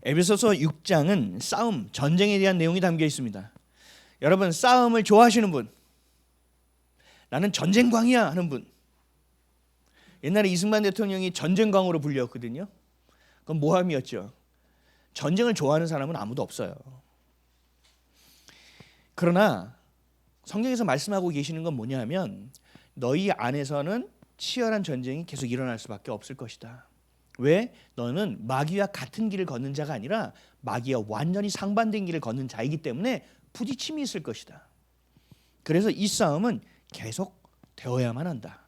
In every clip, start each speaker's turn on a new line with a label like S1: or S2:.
S1: 에베소서 6장은 싸움, 전쟁에 대한 내용이 담겨 있습니다. 여러분, 싸움을 좋아하시는 분, 나는 전쟁광이야 하는 분. 옛날에 이승만 대통령이 전쟁광으로 불렸거든요. 그건 모함이었죠. 전쟁을 좋아하는 사람은 아무도 없어요. 그러나 성경에서 말씀하고 계시는 건 뭐냐 하면 너희 안에서는 치열한 전쟁이 계속 일어날 수밖에 없을 것이다. 왜? 너는 마귀와 같은 길을 걷는 자가 아니라 마귀와 완전히 상반된 길을 걷는 자이기 때문에 부딪힘이 있을 것이다. 그래서 이 싸움은 계속 되어야만 한다.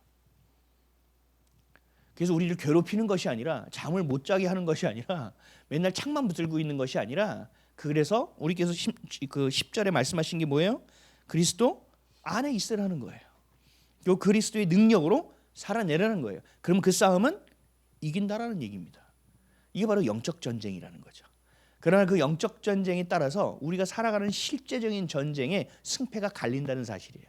S1: 그래서 우리를 괴롭히는 것이 아니라, 잠을 못 자게 하는 것이 아니라, 맨날 창만 붙들고 있는 것이 아니라, 그래서 우리께서 10절에 말씀하신 게 뭐예요? 그리스도 안에 있으라는 거예요. 그 그리스도의 능력으로 살아내라는 거예요. 그럼 그 싸움은 이긴다라는 얘기입니다. 이게 바로 영적 전쟁이라는 거죠. 그러나 그 영적 전쟁에 따라서 우리가 살아가는 실제적인 전쟁에 승패가 갈린다는 사실이에요.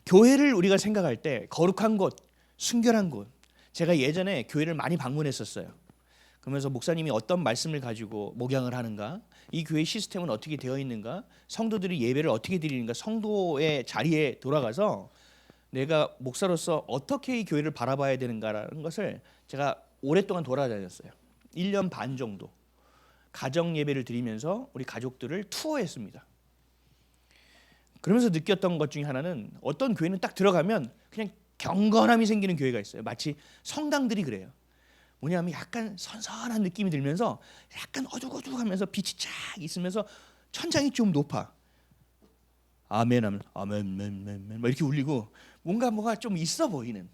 S1: 교회를 우리가 생각할 때 거룩한 곳, 순결한 곳. 제가 예전에 교회를 많이 방문했었어요. 그러면서 목사님이 어떤 말씀을 가지고 목양을 하는가, 이 교회 시스템은 어떻게 되어 있는가, 성도들이 예배를 어떻게 드리는가, 성도의 자리에 돌아가서 내가 목사로서 어떻게 이 교회를 바라봐야 되는가라는 것을 제가 오랫동안 돌아다녔어요. 1년 반 정도 가정 예배를 드리면서 우리 가족들을 투어했습니다. 그러면서 느꼈던 것 중에 하나는, 어떤 교회는 딱 들어가면 그냥 경건함이 생기는 교회가 있어요. 마치 성당들이 그래요. 뭐냐면 약간 선선한 느낌이 들면서 약간 어둑어둑하면서 빛이 쫙 있으면서 천장이 좀 높아. 아멘 하면 아멘 뭐 이렇게 울리고 뭔가 좀 있어 보이는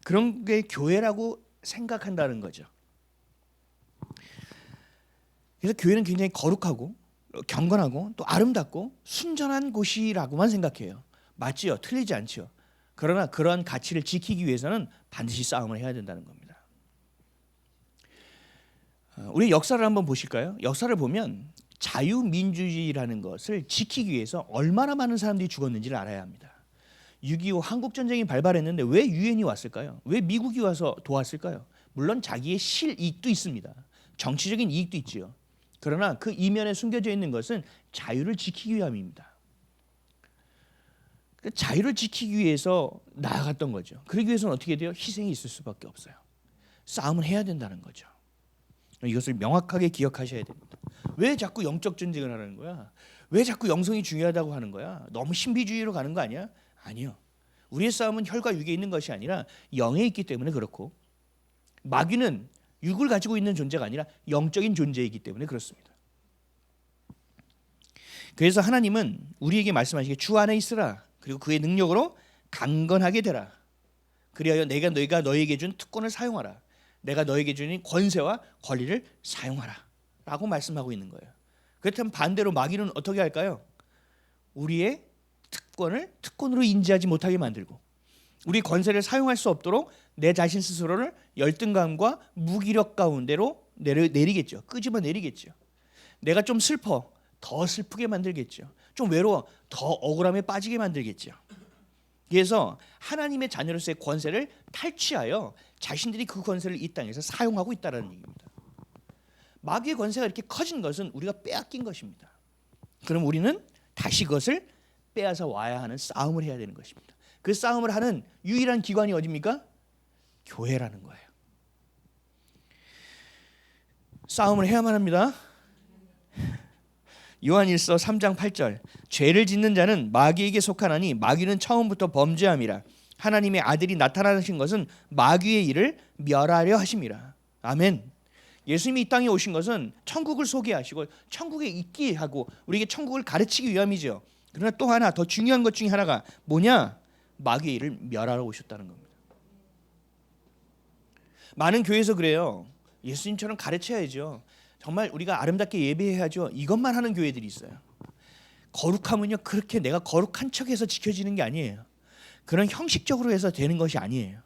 S1: 그런 게 교회라고 생각한다는 거죠. 그래서 교회는 굉장히 거룩하고 경건하고 또 아름답고 순전한 곳이라고만 생각해요. 맞지요? 틀리지 않죠. 그러나 그러한 가치를 지키기 위해서는 반드시 싸움을 해야 된다는 겁니다. 우리 역사를 한번 보실까요? 역사를 보면 자유민주주의라는 것을 지키기 위해서 얼마나 많은 사람들이 죽었는지를 알아야 합니다. 6.25 한국전쟁이 발발했는데 왜 유엔이 왔을까요? 왜 미국이 와서 도왔을까요? 물론 자기의 실이익도 있습니다. 정치적인 이익도 있지요. 그러나 그 이면에 숨겨져 있는 것은 자유를 지키기 위함입니다. 자유를 지키기 위해서 나아갔던 거죠. 그러기 위해서는 어떻게 돼요? 희생이 있을 수밖에 없어요. 싸움을 해야 된다는 거죠. 이것을 명확하게 기억하셔야 됩니다. 왜 자꾸 영적 전쟁을 하는 거야? 왜 자꾸 영성이 중요하다고 하는 거야? 너무 신비주의로 가는 거 아니야? 아니요. 우리의 싸움은 혈과 육에 있는 것이 아니라 영에 있기 때문에 그렇고, 마귀는 육을 가지고 있는 존재가 아니라 영적인 존재이기 때문에 그렇습니다. 그래서 하나님은 우리에게 말씀하시기에 주 안에 있으라. 그리고 그의 능력으로 강건하게 되라. 그리하여 내가 너에게 준 특권을 사용하라. 내가 너에게 주는 권세와 권리를 사용하라 라고 말씀하고 있는 거예요. 그렇다면 반대로 마귀는 어떻게 할까요? 우리의 특권을 특권으로 인지하지 못하게 만들고, 우리 권세를 사용할 수 없도록 내 자신 스스로를 열등감과 무기력 가운데로 내리겠죠. 끄집어 내리겠죠. 내가 좀 슬퍼, 더 슬프게 만들겠죠. 좀 외로워, 더 억울함에 빠지게 만들겠죠. 그래서 하나님의 자녀로서의 권세를 탈취하여 자신들이 그 권세를 이 땅에서 사용하고 있다는 얘기입니다. 마귀의 권세가 이렇게 커진 것은 우리가 빼앗긴 것입니다. 그럼 우리는 다시 그것을 빼앗아 와야 하는 싸움을 해야 되는 것입니다. 그 싸움을 하는 유일한 기관이 어디입니까? 교회라는 거예요. 싸움을 해야만 합니다. 요한일서 3장 8절, 죄를 짓는 자는 마귀에게 속하나니 마귀는 처음부터 범죄함이라. 하나님의 아들이 나타나신 것은 마귀의 일을 멸하려 하심이라. 아멘. 예수님이 이 땅에 오신 것은 천국을 소개하시고 천국에 있게 하고 우리에게 천국을 가르치기 위함이죠. 그러나 또 하나 더 중요한 것 중에 하나가 뭐냐? 마귀의 일을 멸하러 오셨다는 겁니다. 많은 교회에서 그래요. 예수님처럼 가르쳐야죠. 정말 우리가 아름답게 예배해야죠. 이것만 하는 교회들이 있어요. 거룩함은요, 그렇게 내가 거룩한 척해서 지켜지는 게 아니에요. 그런 형식적으로 해서 되는 것이 아니에요.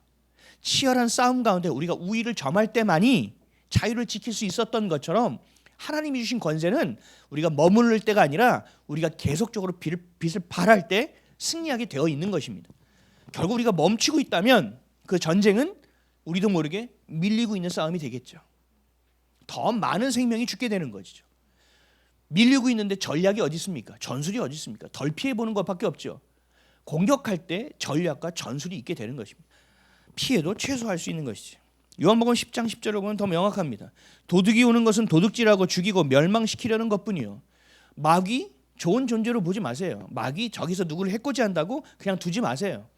S1: 치열한 싸움 가운데 우리가 우위를 점할 때만이 자유를 지킬 수 있었던 것처럼, 하나님이 주신 권세는 우리가 머무를 때가 아니라 우리가 계속적으로 빛을 발할 때 승리하게 되어 있는 것입니다. 결국 우리가 멈추고 있다면 그 전쟁은 우리도 모르게 밀리고 있는 싸움이 되겠죠. 더 많은 생명이 죽게 되는 거죠. 밀리고 있는데 전략이 어디 있습니까? 전술이 어디 있습니까? 덜 피해보는 것밖에 없죠. 공격할 때 전략과 전술이 있게 되는 것입니다. 피해도 최소화할 수 있는 것이죠. 요한복음 10장 10절을 보면 더 명확합니다. 도둑이 오는 것은 도둑질하고 죽이고 멸망시키려는 것뿐이요. 마귀 좋은 존재로 보지 마세요. 마귀 저기서 누구를 해코지한다고 그냥 두지 마세요.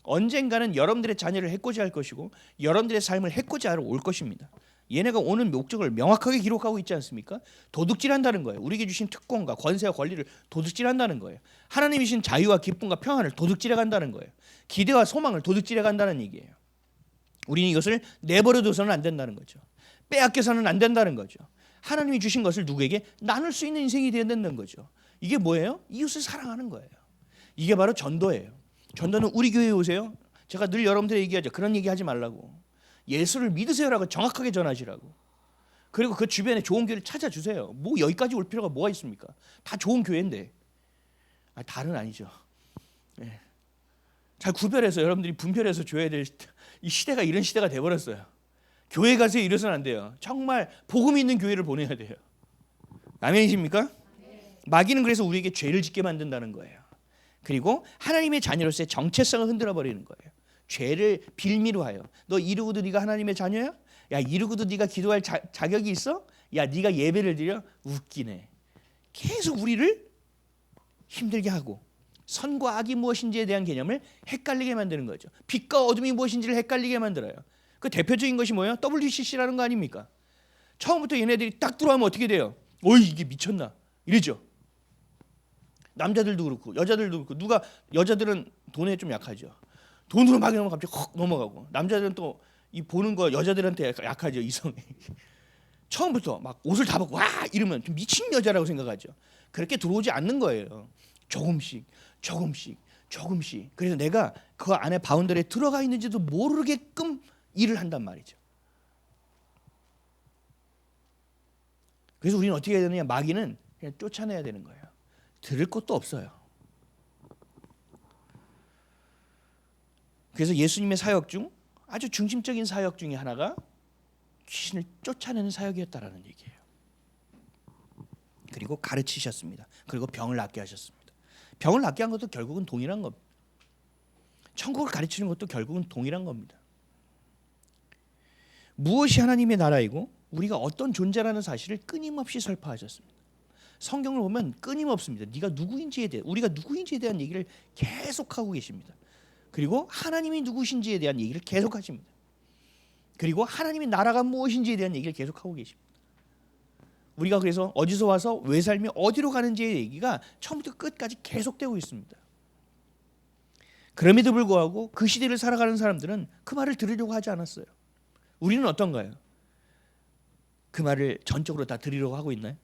S1: 언젠가는 여러분들의 자녀를 해코지할 것이고 여러분들의 삶을 해코지하러 올 것입니다. 얘네가 오는 목적을 명확하게 기록하고 있지 않습니까? 도둑질한다는 거예요. 우리에게 주신 특권과 권세와 권리를 도둑질한다는 거예요. 하나님이 주신 자유와 기쁨과 평안을 도둑질해간다는 거예요. 기대와 소망을 도둑질해간다는 얘기예요. 우리는 이것을 내버려둬서는 안 된다는 거죠. 빼앗겨서는 안 된다는 거죠. 하나님이 주신 것을 누구에게 나눌 수 있는 인생이 되어야 된다는 거죠. 이게 뭐예요? 이웃을 사랑하는 거예요. 이게 바로 전도예요. 전도는 우리 교회에 오세요. 제가 늘 여러분들에게 얘기하죠. 그런 얘기하지 말라고. 예수를 믿으세요라고 정확하게 전하시라고. 그리고 그 주변에 좋은 교회를 찾아주세요. 뭐 여기까지 올 필요가 뭐가 있습니까? 다 좋은 교회인데. 다른 아니죠. 네. 잘 구별해서 여러분들이 분별해서 줘야 될 이 시대가 이런 시대가 돼버렸어요. 교회 가서 이래서는 안 돼요. 정말 복음 있는 교회를 보내야 돼요. 아멘이십니까? 마귀는 그래서 우리에게 죄를 짓게 만든다는 거예요. 그리고 하나님의 자녀로서의 정체성을 흔들어 버리는 거예요. 죄를 빌미로 하여. 너 이러고도 네가 하나님의 자녀야? 야 이러고도 네가 기도할 자격이 있어? 야 네가 예배를 드려? 웃기네. 계속 우리를 힘들게 하고 선과 악이 무엇인지에 대한 개념을 헷갈리게 만드는 거죠. 빛과 어둠이 무엇인지를 헷갈리게 만들어요. 그 대표적인 것이 뭐예요? WCC라는 거 아닙니까? 처음부터 얘네들이 딱 들어가면 어떻게 돼요? 어이 이게 미쳤나? 이러죠. 남자들도 그렇고 여자들도 그렇고 누가 여자들은 돈에 좀 약하죠. 돈으로 막 이러면 갑자기 헉 넘어가고 남자들은 또 이 보는 거 여자들한테 약하죠. 이성이. 처음부터 막 옷을 다 벗고 와 이러면 좀 미친 여자라고 생각하죠. 그렇게 들어오지 않는 거예요. 조금씩. 그래서 내가 그 안에 바운더리에 들어가 있는지도 모르게끔 일을 한단 말이죠. 그래서 우리는 어떻게 해야 되느냐? 마귀는 그냥 쫓아내야 되는 거예요. 들을 것도 없어요. 그래서 예수님의 사역 중 아주 중심적인 사역 중에 하나가 귀신을 쫓아내는 사역이었다라는 얘기예요. 그리고 가르치셨습니다. 그리고 병을 낫게 하셨습니다. 병을 낫게 한 것도 결국은 동일한 겁니다. 천국을 가르치는 것도 결국은 동일한 겁니다. 무엇이 하나님의 나라이고 우리가 어떤 존재라는 사실을 끊임없이 설파하셨습니다. 성경을 보면 끊임없습니다. 네가 누구인지에 대해 우리가 누구인지에 대한 얘기를 계속하고 계십니다. 그리고 하나님이 누구신지에 대한 얘기를 계속하십니다. 그리고 하나님의 나라가 무엇인지에 대한 얘기를 계속하고 계십니다. 우리가 그래서 어디서 와서 왜 살며 어디로 가는지의 얘기가 처음부터 끝까지 계속되고 있습니다. 그럼에도 불구하고 그 시대를 살아가는 사람들은 그 말을 들으려고 하지 않았어요. 우리는 어떤가요? 그 말을 전적으로 다 들으려고 하고 있나요?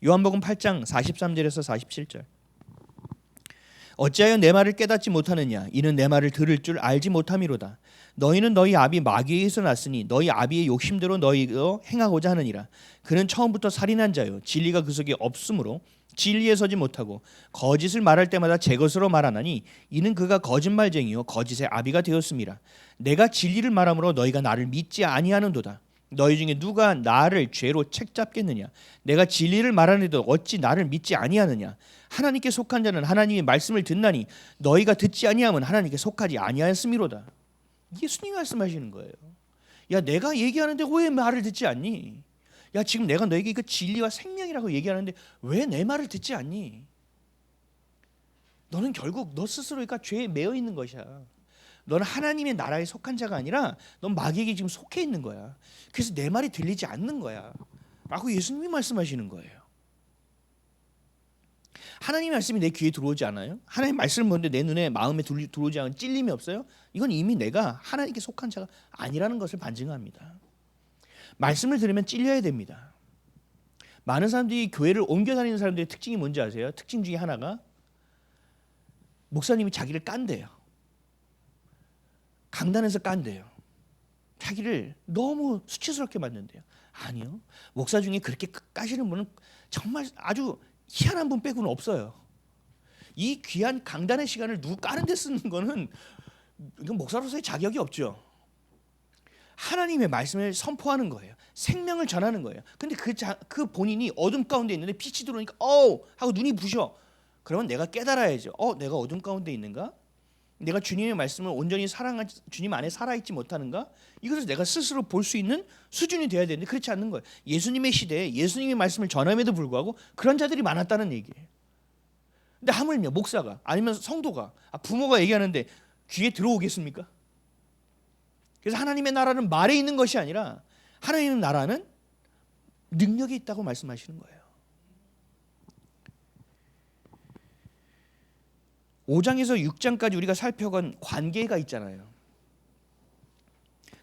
S1: 요한복음 8장 43절에서 47절. 어찌하여 내 말을 깨닫지 못하느냐? 이는 내 말을 들을 줄 알지 못함이로다. 너희는 너희 아비 마귀에서 났으니 너희 아비의 욕심대로 너희도 행하고자 하느니라. 그는 처음부터 살인한 자요 진리가 그 속에 없으므로 진리에 서지 못하고 거짓을 말할 때마다 제 것으로 말하나니 이는 그가 거짓말쟁이요 거짓의 아비가 되었음이라. 내가 진리를 말하므로 너희가 나를 믿지 아니하는도다. 너희 중에 누가 나를 죄로 책잡겠느냐? 내가 진리를 말하는데도 어찌 나를 믿지 아니하느냐? 하나님께 속한 자는 하나님의 말씀을 듣나니 너희가 듣지 아니하면 하나님께 속하지 아니하였음이로다. 예수님이 말씀하시는 거예요. 야 내가 얘기하는데 왜 말을 듣지 않니? 야 지금 내가 너에게 그 진리와 생명이라고 얘기하는데 왜 내 말을 듣지 않니? 너는 결국 너 스스로가 죄에 매여 있는 것이야. 너는 하나님의 나라에 속한 자가 아니라 넌 마귀에게 지금 속해 있는 거야. 그래서 내 말이 들리지 않는 거야 라고 예수님이 말씀하시는 거예요. 하나님의 말씀이 내 귀에 들어오지 않아요? 하나님의 말씀을 보는데 내 눈에 마음에 들어오지 않은 찔림이 없어요? 이건 이미 내가 하나님께 속한 자가 아니라는 것을 반증합니다. 말씀을 들으면 찔려야 됩니다. 많은 사람들이 교회를 옮겨 다니는 사람들의 특징이 뭔지 아세요? 특징 중에 하나가 목사님이 자기를 깐대요. 강단에서 깐대요. 자기를 너무 수치스럽게 만든대요. 아니요. 목사 중에 그렇게 까시는 분은 정말 아주 희한한 분 빼고는 없어요. 이 귀한 강단의 시간을 누구 까는 데 쓰는 거는 이건 목사로서의 자격이 없죠. 하나님의 말씀을 선포하는 거예요. 생명을 전하는 거예요. 근데 그 본인이 어둠 가운데 있는데 빛이 들어오니까 하고 눈이 부셔. 그러면 내가 깨달아야죠. 내가 어둠 가운데 있는가? 내가 주님의 말씀을 온전히 사랑한 주님 안에 살아있지 못하는가? 이것을 내가 스스로 볼 수 있는 수준이 돼야 되는데 그렇지 않는 거예요. 예수님의 시대에 예수님의 말씀을 전함에도 불구하고 그런 자들이 많았다는 얘기예요. 근데 하물며 목사가 아니면 성도가 부모가 얘기하는데 귀에 들어오겠습니까? 그래서 하나님의 나라는 말에 있는 것이 아니라 하나님의 나라는 능력이 있다고 말씀하시는 거예요. 5장에서 6장까지 우리가 살펴간 관계가 있잖아요.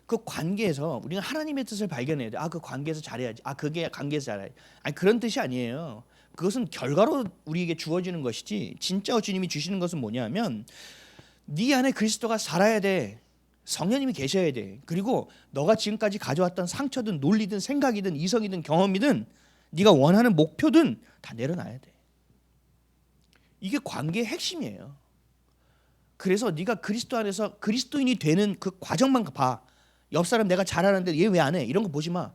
S1: 그 관계에서 우리가 하나님의 뜻을 발견해야 돼. 그 관계에서 잘해야지. 그게 관계에서 잘해야지. 그런 뜻이 아니에요. 그것은 결과로 우리에게 주어지는 것이지 진짜 주님이 주시는 것은 뭐냐면 네 안에 그리스도가 살아야 돼. 성령님이 계셔야 돼. 그리고 너가 지금까지 가져왔던 상처든 논리든 생각이든 이성이든 경험이든 네가 원하는 목표든 다 내려놔야 돼. 이게 관계의 핵심이에요. 그래서 네가 그리스도 안에서 그리스도인이 되는 그 과정만 봐. 옆 사람 내가 잘하는데 얘 왜 안 해? 이런 거 보지 마.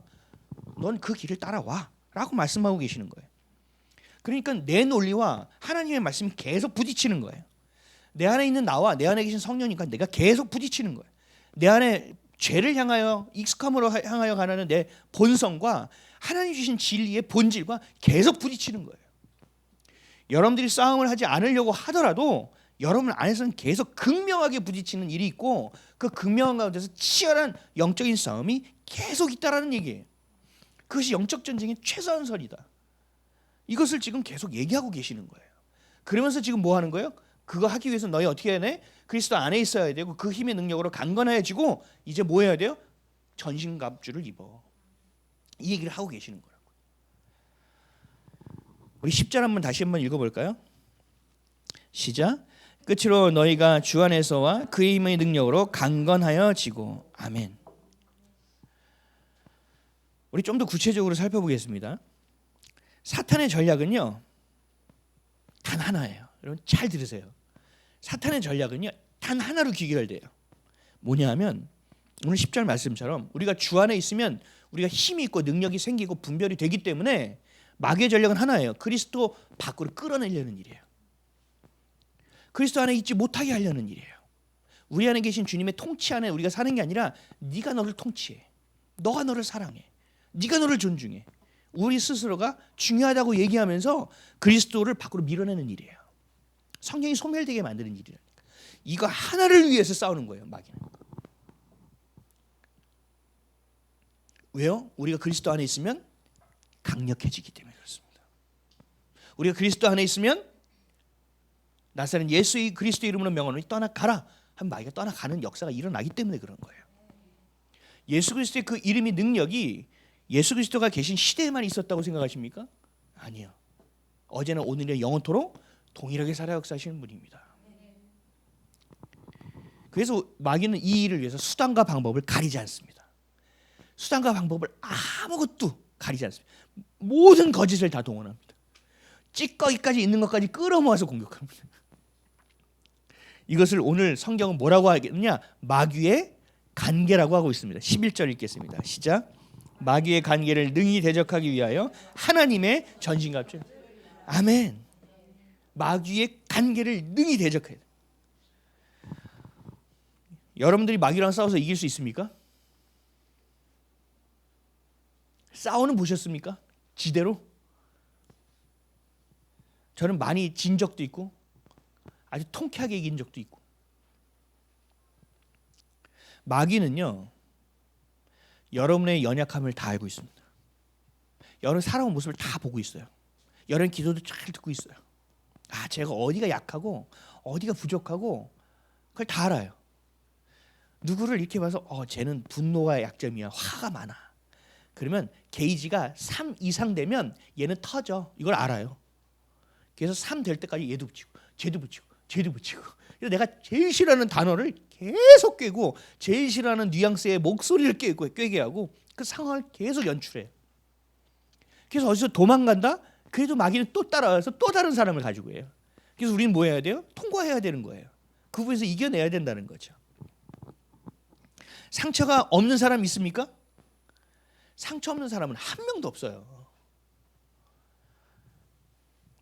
S1: 넌 그 길을 따라와 라고 말씀하고 계시는 거예요. 그러니까 내 논리와 하나님의 말씀이 계속 부딪히는 거예요. 내 안에 있는 나와 내 안에 계신 성령이니까 내가 계속 부딪히는 거예요. 내 안에 죄를 향하여 익숙함으로 향하여 가는 내 본성과 하나님 주신 진리의 본질과 계속 부딪히는 거예요. 여러분들이 싸움을 하지 않으려고 하더라도 여러분 안에서는 계속 극명하게 부딪히는 일이 있고 그 극명한 가운데서 치열한 영적인 싸움이 계속 있다라는 얘기예요. 그것이 영적 전쟁의 최선설이다. 이것을 지금 계속 얘기하고 계시는 거예요. 그러면서 지금 뭐 하는 거예요? 그거 하기 위해서 너희 어떻게 해야 돼? 그리스도 안에 있어야 되고 그 힘의 능력으로 강건해지고 이제 뭐 해야 돼요? 전신갑주를 입어. 이 얘기를 하고 계시는 거라고. 우리 10절 한번 다시 한번 읽어볼까요? 시작. 끝으로 너희가 주 안에서와 그의 힘의 능력으로 강건하여지고. 아멘. 우리 좀 더 구체적으로 살펴보겠습니다. 사탄의 전략은요 단 하나예요. 여러분 잘 들으세요. 사탄의 전략은요 단 하나로 귀결돼요. 뭐냐 하면 오늘 10절 말씀처럼 우리가 주 안에 있으면 우리가 힘이 있고 능력이 생기고 분별이 되기 때문에 마귀의 전략은 하나예요. 그리스도 밖으로 끌어내려는 일이에요. 그리스도 안에 있지 못하게 하려는 일이에요. 우리 안에 계신 주님의 통치 안에 우리가 사는 게 아니라 네가 너를 통치해. 너가 너를 사랑해. 네가 너를 존중해. 우리 스스로가 중요하다고 얘기하면서 그리스도를 밖으로 밀어내는 일이에요. 성령이 소멸되게 만드는 일이라니까. 이거 하나를 위해서 싸우는 거예요. 마귀는. 왜요? 우리가 그리스도 안에 있으면 강력해지기 때문에 그렇습니다. 우리가 그리스도 안에 있으면 나사렛 예수의 그리스도 이름으로 명하노니 떠나가라 하면 마귀가 떠나가는 역사가 일어나기 때문에 그런 거예요. 예수 그리스도의 그 이름이 능력이 예수 그리스도가 계신 시대에만 있었다고 생각하십니까? 아니요. 어제는 오늘이나 영원토록 동일하게 살아 역사하시는 분입니다. 그래서 마귀는 이 일을 위해서 수단과 방법을 가리지 않습니다. 수단과 방법을 아무것도 가리지 않습니다. 모든 거짓을 다 동원합니다. 찌꺼기까지 있는 것까지 끌어모아서 공격합니다. 이것을 오늘 성경은 뭐라고 하겠느냐? 마귀의 간계라고 하고 있습니다. 11절 읽겠습니다. 시작. 마귀의 간계를 능히 대적하기 위하여 하나님의 전신갑주. 아멘. 마귀의 간계를 능히 대적해야 돼. 여러분들이 마귀랑 싸워서 이길 수 있습니까? 싸우는 보셨습니까? 지대로? 저는 많이 진 적도 있고 아주 통쾌하게 이긴 적도 있고. 마귀는요 여러분의 연약함을 다 알고 있습니다. 여러분 살아온 모습을 다 보고 있어요. 여러분 기도도 잘 듣고 있어요. 제가 어디가 약하고 어디가 부족하고 그걸 다 알아요. 누구를 이렇게 봐서 쟤는 분노가 약점이야. 화가 많아. 그러면 게이지가 3 이상 되면 얘는 터져. 이걸 알아요. 그래서 3 될 때까지 얘도 붙이고 쟤도 붙이고 쟤도 붙이고. 그래서 내가 제일 싫어하는 단어를 계속 꿰고 제일 싫어하는 뉘앙스의 목소리를 꿰게 하고 그 상황을 계속 연출해요. 그래서 어디서 도망간다? 그래도 마귀는 또 따라와서 또 다른 사람을 가지고 해요. 그래서 우리는 뭐 해야 돼요? 통과해야 되는 거예요. 그 부분에서 이겨내야 된다는 거죠. 상처가 없는 사람 있습니까? 상처 없는 사람은 한 명도 없어요.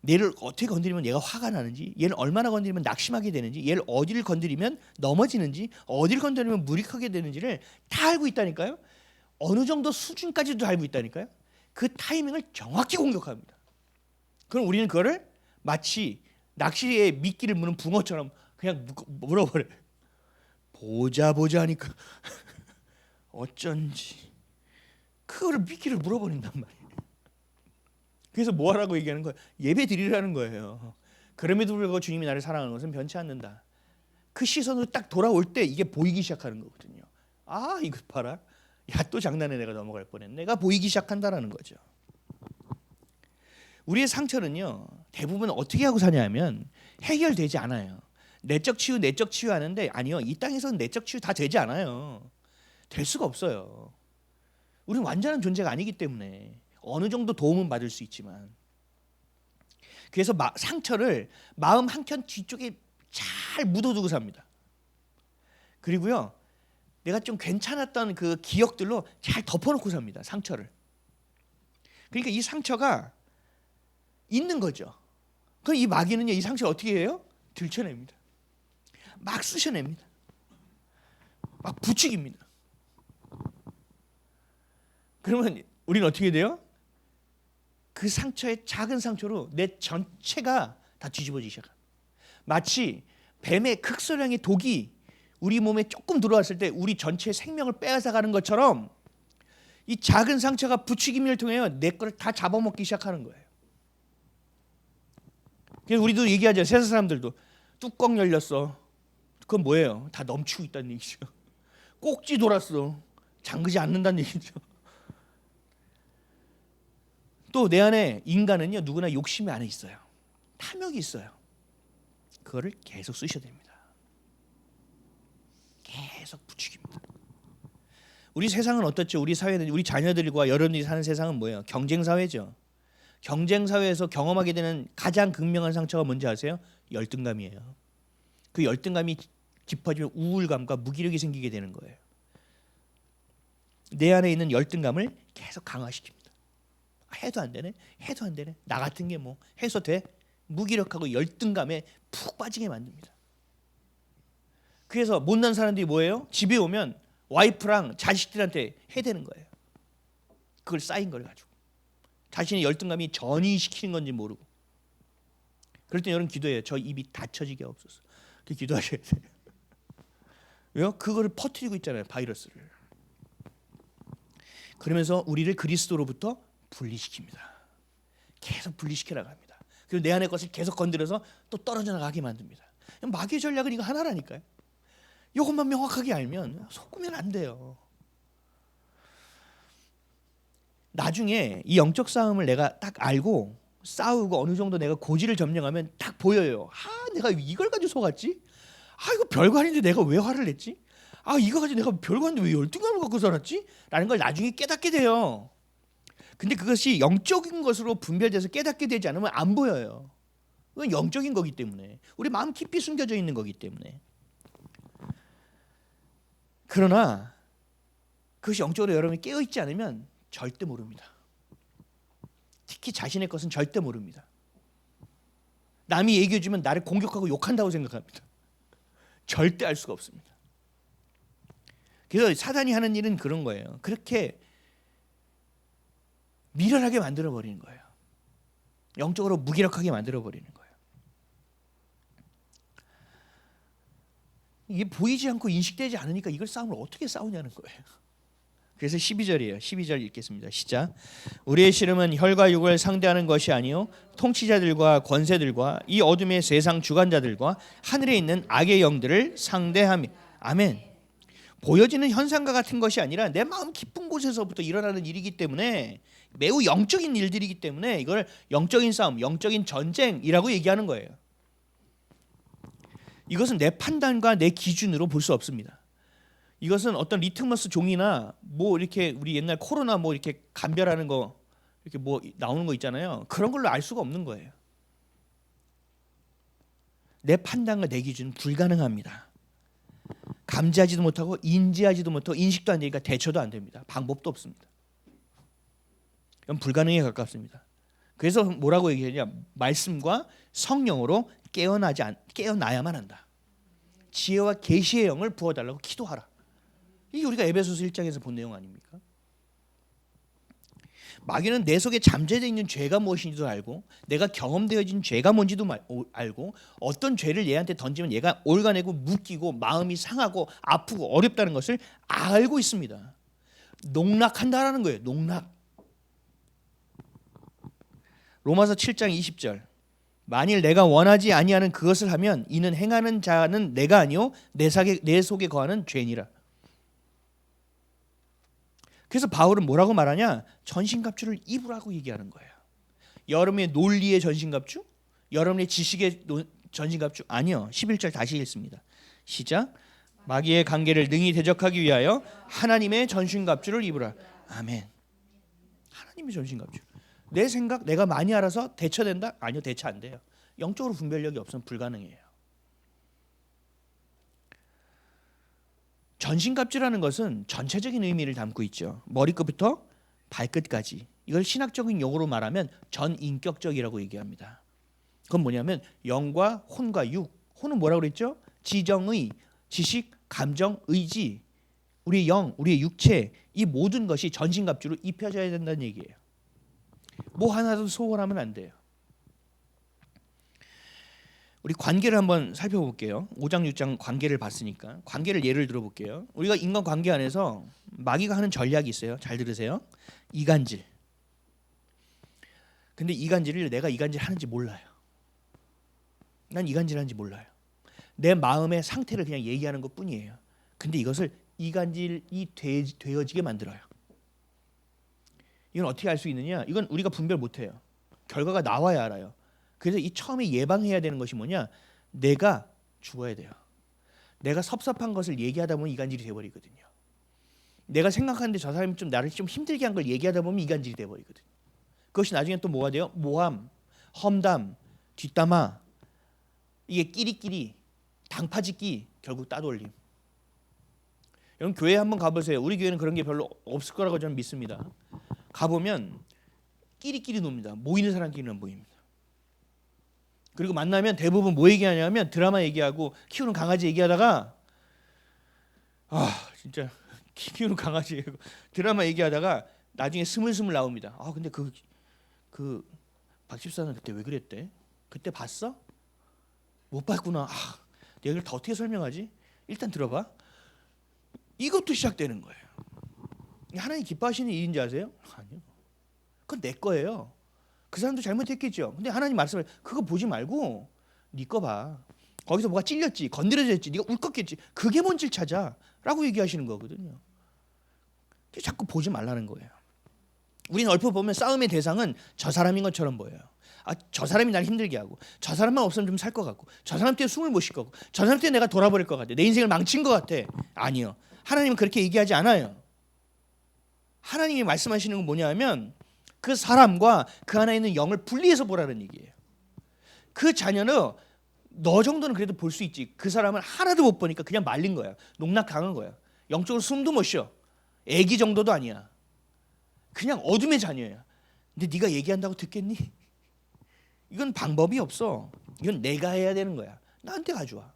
S1: 얘를 어떻게 건드리면 얘가 화가 나는지, 얘를 얼마나 건드리면 낙심하게 되는지, 얘를 어디를 건드리면 넘어지는지, 어디를 건드리면 무력하게 되는지를 다 알고 있다니까요. 어느 정도 수준까지도 알고 있다니까요. 그 타이밍을 정확히 공격합니다. 그럼 우리는 그거를 마치 낚시에 미끼를 무는 붕어처럼 그냥 물어버려요. 보자 하니까 어쩐지 그거를 미끼를 물어버린단 말이에요. 그래서 뭐 하라고 얘기하는 거예요? 예배 드리라는 거예요. 그럼에도 불구하고 주님이 나를 사랑하는 것은 변치 않는다. 그 시선으로 딱 돌아올 때 이게 보이기 시작하는 거거든요. 아, 이거 봐라. 야, 또 장난에 내가 넘어갈 뻔했네. 내가 보이기 시작한다라는 거죠. 우리의 상처는요, 대부분 어떻게 하고 사냐면 해결되지 않아요. 내적 치유 하는데, 아니요, 이 땅에서는 내적 치유 다 되지 않아요. 될 수가 없어요. 우리는 완전한 존재가 아니기 때문에 어느 정도 도움은 받을 수 있지만, 그래서 상처를 마음 한켠 뒤쪽에 잘 묻어두고 삽니다. 그리고요, 내가 좀 괜찮았던 그 기억들로 잘 덮어놓고 삽니다. 상처를. 그러니까 이 상처가 있는 거죠. 그럼 이 마귀는요, 이 상처를 어떻게 해요? 들춰냅니다. 막 쑤셔냅니다. 막 부추깁니다. 그러면 우리는 어떻게 돼요? 그 상처의 작은 상처로 내 전체가 다 뒤집어지기 시작합니다. 마치 뱀의 극소량의 독이 우리 몸에 조금 들어왔을 때 우리 전체의 생명을 빼앗아 가는 것처럼 이 작은 상처가 부추김을 통해 내 거를 다 잡아먹기 시작하는 거예요. 그래서 우리도 얘기하죠. 세상 사람들도 뚜껑 열렸어. 그건 뭐예요? 다 넘치고 있다는 얘기죠. 꼭지 돌았어. 잠그지 않는다는 얘기죠. 또 내 안에 인간은요, 누구나 욕심이 안에 있어요. 탐욕이 있어요. 그거를 계속 쑤셔야 됩니다. 계속 부추깁니다. 우리 세상은 어떻죠? 우리 사회는, 우리 자녀들과 여러분들이 사는 세상은 뭐예요? 경쟁 사회죠. 경쟁 사회에서 경험하게 되는 가장 극명한 상처가 뭔지 아세요? 열등감이에요. 그 열등감이 깊어지면 우울감과 무기력이 생기게 되는 거예요. 내 안에 있는 열등감을 계속 강화시킵니다. 해도 안 되네, 해도 안 되네. 나 같은 게 뭐 해서 돼? 무기력하고 열등감에 푹 빠지게 만듭니다. 그래서 못난 사람들이 뭐예요? 집에 오면 와이프랑 자식들한테 해대는 거예요. 그걸 쌓인 걸 가지고 자신의 열등감이 전이시키는 건지 모르고. 그럴 때 여러분 기도해요. 저 입이 닫혀지게 없어서. 그 기도하셔야 돼요. 왜요? 그거를 퍼뜨리고 있잖아요, 바이러스를. 그러면서 우리를 그리스도로부터 분리시킵니다. 계속 분리시켜 나갑니다. 그리고 내 안의 것을 계속 건드려서 또 떨어져 나가게 만듭니다. 마귀의 전략은 이거 하나라니까요. 이것만 명확하게 알면 속으면 안 돼요. 나중에 이 영적 싸움을 내가 딱 알고 싸우고 어느 정도 내가 고지를 점령하면 딱 보여요. 아, 내가 이걸 가지고 속았지? 아, 이거 별거 아닌데 내가 왜 화를 냈지? 아, 이거 가지고 내가 별거 아닌데 왜 열등감을 갖고 살았지? 라는 걸 나중에 깨닫게 돼요. 근데 그것이 영적인 것으로 분별돼서 깨닫게 되지 않으면 안 보여요. 그건 영적인 거기 때문에. 우리 마음 깊이 숨겨져 있는 거기 때문에. 그러나 그것이 영적으로 여러분이 깨어있지 않으면 절대 모릅니다. 특히 자신의 것은 절대 모릅니다. 남이 얘기해주면 나를 공격하고 욕한다고 생각합니다. 절대 알 수가 없습니다. 그래서 사단이 하는 일은 그런 거예요. 그렇게 미련하게 만들어버리는 거예요. 영적으로 무기력하게 만들어버리는 거예요. 이게 보이지 않고 인식되지 않으니까 이걸 싸움을 어떻게 싸우냐는 거예요. 그래서 12절이에요. 12절 읽겠습니다. 시작. 우리의 씨름은 혈과 육을 상대하는 것이 아니요 통치자들과 권세들과 이 어둠의 세상 주관자들과 하늘에 있는 악의 영들을 상대하며. 아멘. 보여지는 현상과 같은 것이 아니라 내 마음 깊은 곳에서부터 일어나는 일이기 때문에 매우 영적인 일들이기 때문에 이걸 영적인 싸움, 영적인 전쟁이라고 얘기하는 거예요. 이것은 내 판단과 내 기준으로 볼 수 없습니다. 이것은 어떤 리트머스 종이나 뭐 이렇게 우리 옛날 코로나 뭐 이렇게 감별하는 거 이렇게 뭐 나오는 거 있잖아요. 그런 걸로 알 수가 없는 거예요. 내 판단과 내 기준은 불가능합니다. 감지하지도 못하고 인지하지도 못하고 인식도 안 되니까 대처도 안 됩니다. 방법도 없습니다. 이건 불가능에 가깝습니다. 그래서 뭐라고 얘기하냐? 말씀과 성령으로 깨어나야만 한다. 지혜와 계시의 영을 부어달라고 기도하라. 이게 우리가 에베소서 1장에서 본 내용 아닙니까? 마귀는 내 속에 잠재되어 있는 죄가 무엇인지도 알고 내가 경험되어진 죄가 뭔지도 알고 어떤 죄를 얘한테 던지면 얘가 올가내고 묶이고 마음이 상하고 아프고 어렵다는 것을 알고 있습니다. 농락한다라는 거예요. 농락. 로마서 7장 20절. 만일 내가 원하지 아니하는 그것을 하면 이는 행하는 자는 내가 아니요 내 속에 거하는 죄니라. 그래서 바울은 뭐라고 말하냐? 전신갑주를 입으라고 얘기하는 거예요. 여러분의 논리의 전신갑주? 여러분의 지식의 전신갑주? 아니요. 11절 다시 읽습니다. 시작. 마귀의 관계를 능히 대적하기 위하여 하나님의 전신갑주를 입으라. 아멘. 하나님의 전신갑주. 내 생각 내가 많이 알아서 대처된다? 아니요. 대처 안 돼요. 영적으로 분별력이 없으면 불가능해요. 전신갑주라는 것은 전체적인 의미를 담고 있죠. 머리끝부터 발끝까지. 이걸 신학적인 용어로 말하면 전인격적이라고 얘기합니다. 그건 뭐냐면 영과 혼과 육. 혼은 뭐라고 그랬죠? 지정의, 지식, 감정, 의지. 우리의 영, 우리의 육체 이 모든 것이 전신갑주로 입혀져야 된다는 얘기예요. 뭐 하나도 소홀하면 안 돼요. 우리 관계를 한번 살펴볼게요. 5장 6장 관계를 봤으니까 관계를 예를 들어볼게요. 우리가 인간 관계 안에서 마귀가 하는 전략이 있어요. 잘 들으세요. 이간질. 근데 이간질을 내가 이간질 하는지 몰라요. 난 이간질 하는지 몰라요. 내 마음의 상태를 그냥 얘기하는 것뿐이에요. 근데 이것을 이간질이 되어지게 만들어요. 이건 어떻게 알 수 있느냐? 이건 우리가 분별 못해요. 결과가 나와야 알아요. 그래서 이 처음에 예방해야 되는 것이 뭐냐? 내가 죽어야 돼요. 내가 섭섭한 것을 얘기하다 보면 이간질이 돼버리거든요. 내가 생각하는데 저 사람이 좀 나를 좀 힘들게 한 걸 얘기하다 보면 이간질이 돼버리거든요. 그것이 나중에 또 뭐가 돼요? 모함, 험담, 뒷담화, 이게 끼리끼리, 당파짓기, 결국 따돌림. 여러분 교회 한번 가보세요. 우리 교회는 그런 게 별로 없을 거라고 저는 믿습니다. 가보면 끼리끼리 놉니다. 모이는 사람끼리는 모입니다. 그리고 만나면 대부분 뭐 얘기하냐면 드라마 얘기하고 키우는 강아지 얘기하다가 진짜 키우는 강아지 드라마 얘기하다가 나중에 스물스물 나옵니다. 근데 그 박집사는 그때 왜 그랬대? 그때 봤어? 못 봤구나. 내가 이걸 더 어떻게 설명하지? 일단 들어봐. 이것도 시작되는 거예요. 하나님 기뻐하시는 일인지 아세요? 아니요. 그건 내 거예요. 그 사람도 잘못했겠죠. 근데 하나님 말씀을 그거 보지 말고 네 거 봐. 거기서 뭐가 찔렸지, 건드려졌지, 네가 울컥했지. 그게 뭔지 찾아라고 얘기하시는 거거든요. 자꾸 보지 말라는 거예요. 우리는 얼핏 보면 싸움의 대상은 저 사람인 것처럼 보여요. 저 사람이 날 힘들게 하고 저 사람만 없으면 좀 살 것 같고 저 사람 때문에 숨을 못 쉴 거고 저 사람 때문에 내가 돌아버릴 것 같아. 내 인생을 망친 것 같아. 아니요. 하나님은 그렇게 얘기하지 않아요. 하나님이 말씀하시는 건 뭐냐면 그 사람과 그 안에 있는 영을 분리해서 보라는 얘기예요. 그 자녀는 너 정도는 그래도 볼 수 있지. 그 사람은 하나도 못 보니까 그냥 말린 거야. 농락당한 거야. 영적으로 숨도 못 쉬어. 애기 정도도 아니야. 그냥 어둠의 자녀야. 근데 네가 얘기한다고 듣겠니? 이건 방법이 없어. 이건 내가 해야 되는 거야. 나한테 가져와.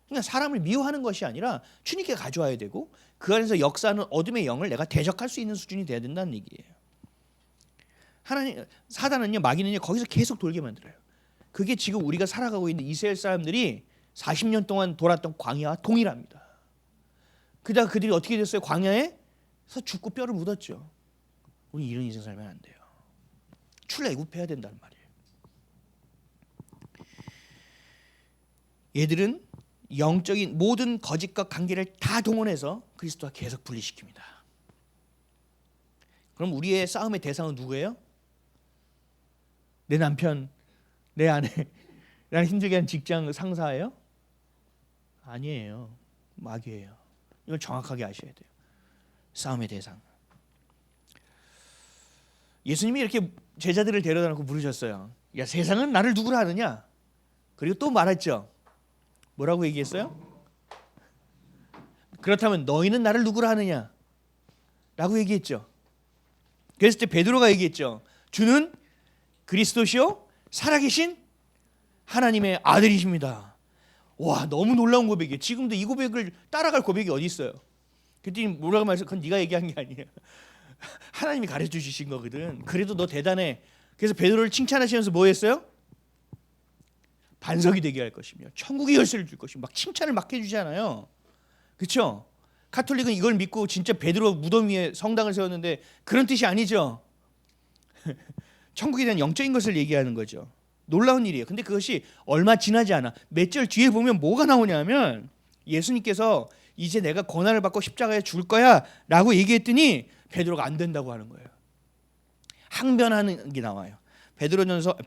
S1: 그러니까 사람을 미워하는 것이 아니라 주님께 가져와야 되고 그 안에서 역사하는 어둠의 영을 내가 대적할 수 있는 수준이 돼야 된다는 얘기예요. 사단은요, 마귀는요 거기서 계속 돌게 만들어요. 그게 지금 우리가 살아가고 있는 이스라엘 사람들이 40년 동안 돌았던 광야와 동일합니다. 그다가 그들이 어떻게 됐어요? 광야에서 죽고 뼈를 묻었죠. 우리 이런 인생 살면 안 돼요. 출애굽해야 된다는 말이에요. 얘들은 영적인 모든 거짓과 관계를 다 동원해서 그리스도와 계속 분리시킵니다. 그럼 우리의 싸움의 대상은 누구예요? 내 남편, 내 아내, 나를 힘들게 한 직장 상사예요? 아니에요. 마귀예요. 이걸 정확하게 아셔야 돼요. 싸움의 대상. 예수님이 이렇게 제자들을 데려다 놓고 물으셨어요. 야, 세상은 나를 누구라 하느냐? 그리고 또 말했죠. 뭐라고 얘기했어요? 그렇다면 너희는 나를 누구라 하느냐? 라고 얘기했죠. 그랬을 때 베드로가 얘기했죠. 주는 그리스도시요 살아계신 하나님의 아들이십니다. 와, 너무 놀라운 고백이에요. 지금도 이 고백을 따라갈 고백이 어디 있어요? 그랬더니 뭐라고 말해서 그건 네가 얘기한 게 아니에요. 하나님이 가르쳐 주신 거거든. 그래도 너 대단해. 그래서 베드로를 칭찬하시면서 뭐 했어요? 반석이 되게 할 것이며 천국의 열쇠를 줄 것이며 막 칭찬을 막 해주잖아요. 그렇죠? 카톨릭은 이걸 믿고 진짜 베드로 무덤 위에 성당을 세웠는데 그런 뜻이 아니죠. 천국에 대한 영적인 것을 얘기하는 거죠. 놀라운 일이에요. 근데 그것이 얼마 지나지 않아. 몇 절 뒤에 보면 뭐가 나오냐면 예수님께서 이제 내가 고난을 받고 십자가에 죽을 거야 라고 얘기했더니 베드로가 안 된다고 하는 거예요. 항변하는 게 나와요. 베드로전서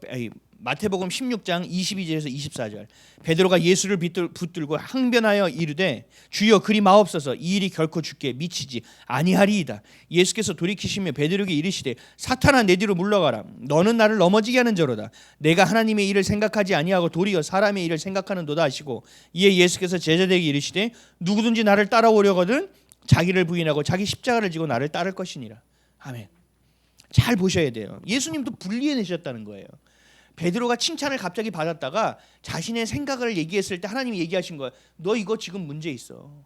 S1: 마태복음 16장 22절에서 24절. 베드로가 예수를 붙들고 항변하여 이르되 주여 그리 마옵소서 이 일이 결코 주께 미치지 아니하리이다. 예수께서 돌이키시며 베드로에게 이르시되 사탄아 내 뒤로 물러가라. 너는 나를 넘어지게 하는 자로다. 내가 하나님의 일을 생각하지 아니하고 도리어 사람의 일을 생각하는도다 하시고 이에 예수께서 제자들에게 이르시되 누구든지 나를 따라오려거든 자기를 부인하고 자기 십자가를 지고 나를 따를 것이니라. 아멘. 잘 보셔야 돼요. 예수님도 분리해내셨다는 거예요. 베드로가 칭찬을 갑자기 받았다가 자신의 생각을 얘기했을 때 하나님이 얘기하신 거예요. 너 이거 지금 문제 있어.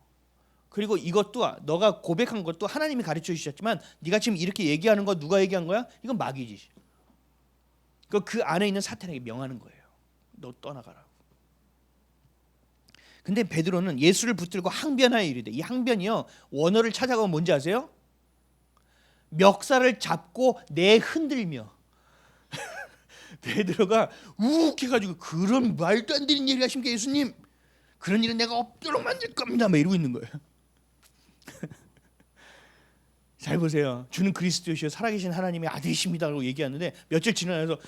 S1: 그리고 이것도 너가 고백한 것도 하나님이 가르쳐 주셨지만 네가 지금 이렇게 얘기하는 거 누가 얘기한 거야? 이건 마귀지. 그 안에 있는 사탄에게 명하는 거예요. 너 떠나가라고. 근데 베드로는 예수를 붙들고 항변하여 이르되 이 항변이요 원어를 찾아가면 뭔지 아세요? 멱살을 잡고 내흔들며 베드로가 우욱해가지고 그런 말도 안 되는 얘기를 하십니까 예수님? 그런 일은 내가 없도록 만들 겁니다. 막 이러고 있는 거예요. 잘 보세요. 주는 그리스도시요 살아계신 하나님의 아들이십니다라고 얘기하는데 며칠 지나서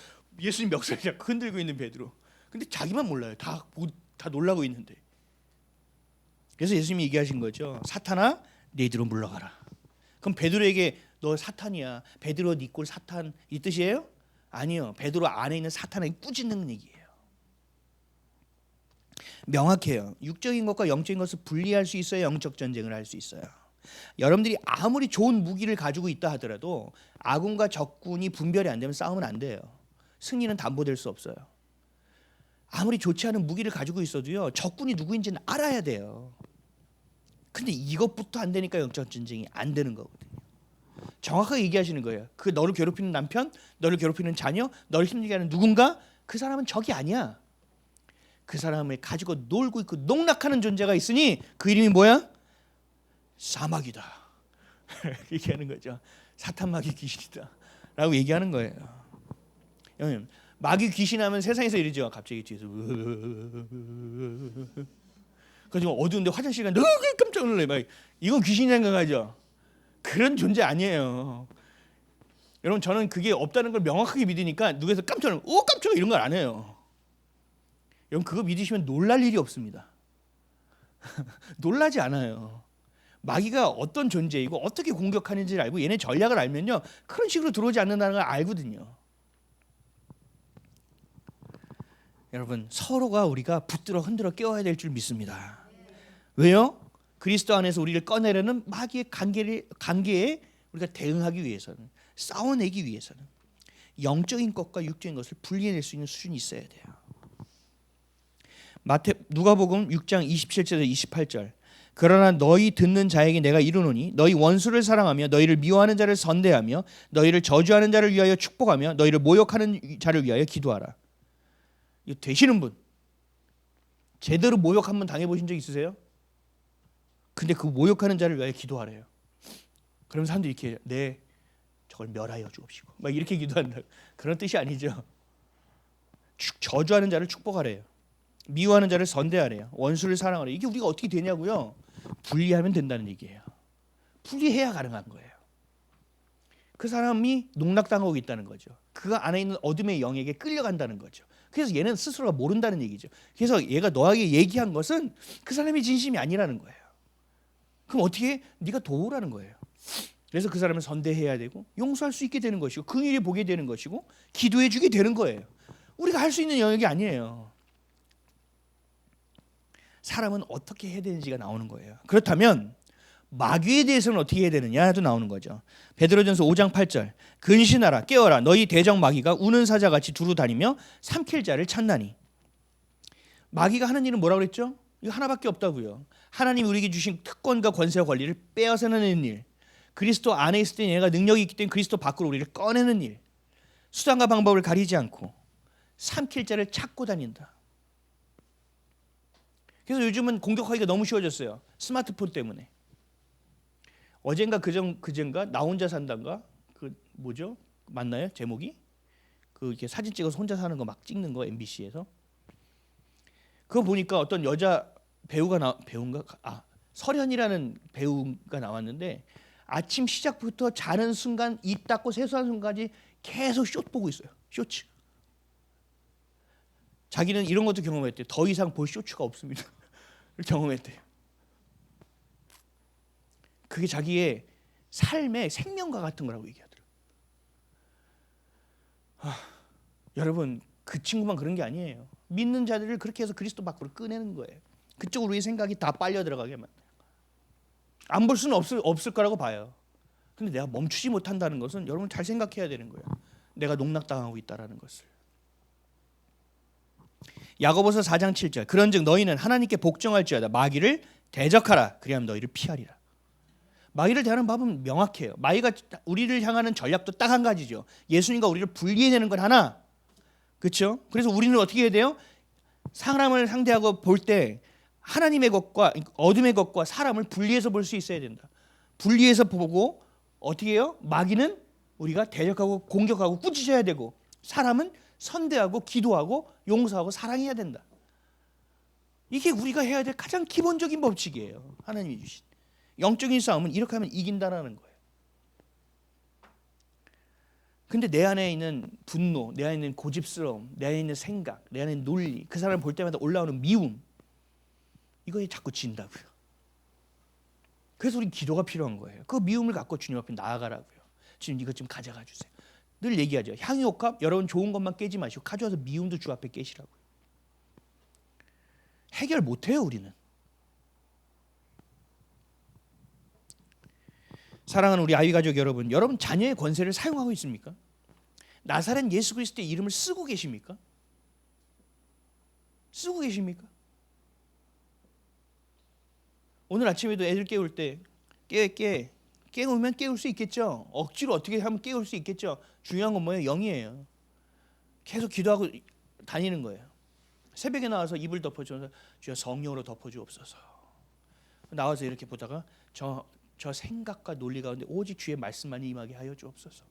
S1: 예수님 멱살을 잡고 흔들고 있는 베드로. 근데 자기만 몰라요. 다 놀라고 있는데. 그래서 예수님이 얘기하신 거죠. 사탄아 내 뒤로 물러가라. 그럼 베드로에게 너 사탄이야. 베드로 네 꼴 사탄 이 뜻이에요? 아니요. 베드로 안에 있는 사탄에게 꾸짖는 얘기예요. 명확해요. 육적인 것과 영적인 것을 분리할 수 있어야 영적 전쟁을 할 수 있어요. 여러분들이 아무리 좋은 무기를 가지고 있다 하더라도 아군과 적군이 분별이 안 되면 싸우면 안 돼요. 승리는 담보될 수 없어요. 아무리 좋지 않은 무기를 가지고 있어도요. 적군이 누구인지는 알아야 돼요. 근데 이것부터 안 되니까 영적 전쟁이 안 되는 거거든요. 정확하게 얘기하시는 거예요. 그 너를 괴롭히는 남편, 너를 괴롭히는 자녀, 너를 힘들게 하는 누군가 그 사람은 적이 아니야. 그 사람을 가지고 놀고 있고 농락하는 존재가 있으니 그 이름이 뭐야? 사마귀다. 얘기하는 거죠. 사탄 마귀 귀신이다 라고 얘기하는 거예요. 마귀 귀신하면 세상에서 이러죠. 갑자기 뒤에서 그래서 어두운데 화장실 가는데 깜짝 놀래. 막 이건 귀신이 생각하죠. 그런 존재 아니에요. 여러분 저는 그게 없다는 걸 명확하게 믿으니까 누구에서 깜짝 놀래. 깜짝이야 이런 걸 안 해요. 여러분 그거 믿으시면 놀랄 일이 없습니다. 놀라지 않아요. 마귀가 어떤 존재이고 어떻게 공격하는지를 알고 얘네 전략을 알면요. 그런 식으로 들어오지 않는다는 걸 알거든요. 여러분 서로가 우리가 붙들어 흔들어 깨워야 될 줄 믿습니다. 왜요? 그리스도 안에서 우리를 꺼내려는 마귀의 관계에 우리가 대응하기 위해서는 싸워내기 위해서는 영적인 것과 육적인 것을 분리해낼 수 있는 수준이 있어야 돼요. 누가복음 6장 27절에서 28절 그러나 너희 듣는 자에게 내가 이르노니 너희 원수를 사랑하며 너희를 미워하는 자를 선대하며 너희를 저주하는 자를 위하여 축복하며 너희를 모욕하는 자를 위하여 기도하라. 이거 되시는 분 제대로 모욕 한번 당해보신 적 있으세요? 근데 그 모욕하는 자를 위하여 기도하래요. 그러면 사람들이 이렇게 네 저걸 멸하여 주옵시고 막 이렇게 기도한다. 그런 뜻이 아니죠. 저주하는 자를 축복하래요. 미워하는 자를 선대하래요. 원수를 사랑하래요. 이게 우리가 어떻게 되냐고요? 분리하면 된다는 얘기예요. 분리해야 가능한 거예요. 그 사람이 농락당하고 있다는 거죠. 그 안에 있는 어둠의 영에게 끌려간다는 거죠. 그래서 얘는 스스로가 모른다는 얘기죠. 그래서 얘가 너에게 얘기한 것은 그 사람이 진심이 아니라는 거예요. 그럼 어떻게 해? 네가 도우라는 거예요. 그래서 그 사람을 선대해야 되고 용서할 수 있게 되는 것이고 긍휼히 보게 되는 것이고 기도해 주게 되는 거예요. 우리가 할 수 있는 영역이 아니에요. 사람은 어떻게 해야 되는지가 나오는 거예요. 그렇다면 마귀에 대해서는 어떻게 해야 되느냐도 나오는 거죠. 베드로전서 5장 8절 근신하라 깨어라 너희 대적 마귀가 우는 사자같이 두루 다니며 삼킬 자를 찾나니. 마귀가 하는 일은 뭐라고 그랬죠? 이거 하나밖에 없다고요. 하나님이 우리에게 주신 특권과 권세와 권리를 빼앗아내는 일, 그리스도 안에 있을 때 얘가 능력이 있기 때문에 그리스도 밖으로 우리를 꺼내는 일, 수단과 방법을 가리지 않고 삼킬 자를 찾고 다닌다. 그래서 요즘은 공격하기가 너무 쉬워졌어요. 스마트폰 때문에. 어젠가 그젠가 나 혼자 산단가 그 뭐죠? 맞나요? 제목이? 그 이렇게 사진 찍어서 혼자 사는 거 막 찍는 거 MBC에서. 그거 보니까 어떤 여자 배우인가? 설현이라는 배우가 나왔는데 아침 시작부터 자는 순간 입 닫고 세수하는 순간까지 계속 쇼 보고 있어요. 쇼츠. 자기는 이런 것도 경험했대요. 더 이상 볼 쇼츠가 없습니다. 경험했대요. 그게 자기의 삶의 생명과 같은 거라고 얘기하더라고요. 여러분 그 친구만 그런 게 아니에요. 믿는 자들을 그렇게 해서 그리스도 밖으로 꺼내는 거예요. 그쪽으로 우리의 생각이 다 빨려 들어가게 만들어요. 안 볼 수는 없을 거라고 봐요. 근데 내가 멈추지 못한다는 것은 여러분 잘 생각해야 되는 거예요. 내가 농락당하고 있다라는 것을. 야고보서 4장 7절 그런즉 너희는 하나님께 복종할지어다 마귀를 대적하라 그리하면 너희를 피하리라. 마귀를 대하는 법은 명확해요. 마귀가 우리를 향하는 전략도 딱 한 가지죠. 예수님과 우리를 분리해내는 건 하나. 그렇죠? 그래서 우리는 어떻게 해야 돼요? 사람을 상대하고 볼 때 하나님의 것과 어둠의 것과 사람을 분리해서 볼 수 있어야 된다. 분리해서 보고 어떻게 해요? 마귀는 우리가 대적하고 공격하고 꾸짖어야 되고 사람은 선대하고 기도하고 용서하고 사랑해야 된다. 이게 우리가 해야 될 가장 기본적인 법칙이에요. 하나님이 주신. 영적인 싸움은 이렇게 하면 이긴다라는 거예요. 근데 내 안에 있는 분노, 내 안에 있는 고집스러움, 내 안에 있는 생각, 내 안에 있는 논리, 그 사람을 볼 때마다 올라오는 미움, 이거에 자꾸 진다고요. 그래서 우리 기도가 필요한 거예요. 그 미움을 갖고 주님 앞에 나아가라고요. 주님 이것 좀 가져가 주세요. 늘 얘기하죠. 향유옥합 여러분 좋은 것만 깨지 마시고 가져와서 미움도 주 앞에 깨시라고요. 해결 못해요 우리는. 사랑하는 우리 아이 가족 여러분, 여러분 자녀의 권세를 사용하고 있습니까? 나사렛 예수 그리스도의 이름을 쓰고 계십니까? 쓰고 계십니까? 오늘 아침에도 애들 깨울 때 깨우면 깨울 수 있겠죠. 억지로 어떻게 하면 깨울 수 있겠죠. 중요한 건 뭐예요? 영이에요. 계속 기도하고 다니는 거예요. 새벽에 나와서 이불 덮어주면서 주여 성령으로 덮어주옵소서. 나와서 이렇게 보다가 저 생각과 논리 가운데 오직 주의 말씀만 임하게 하여 주옵소서.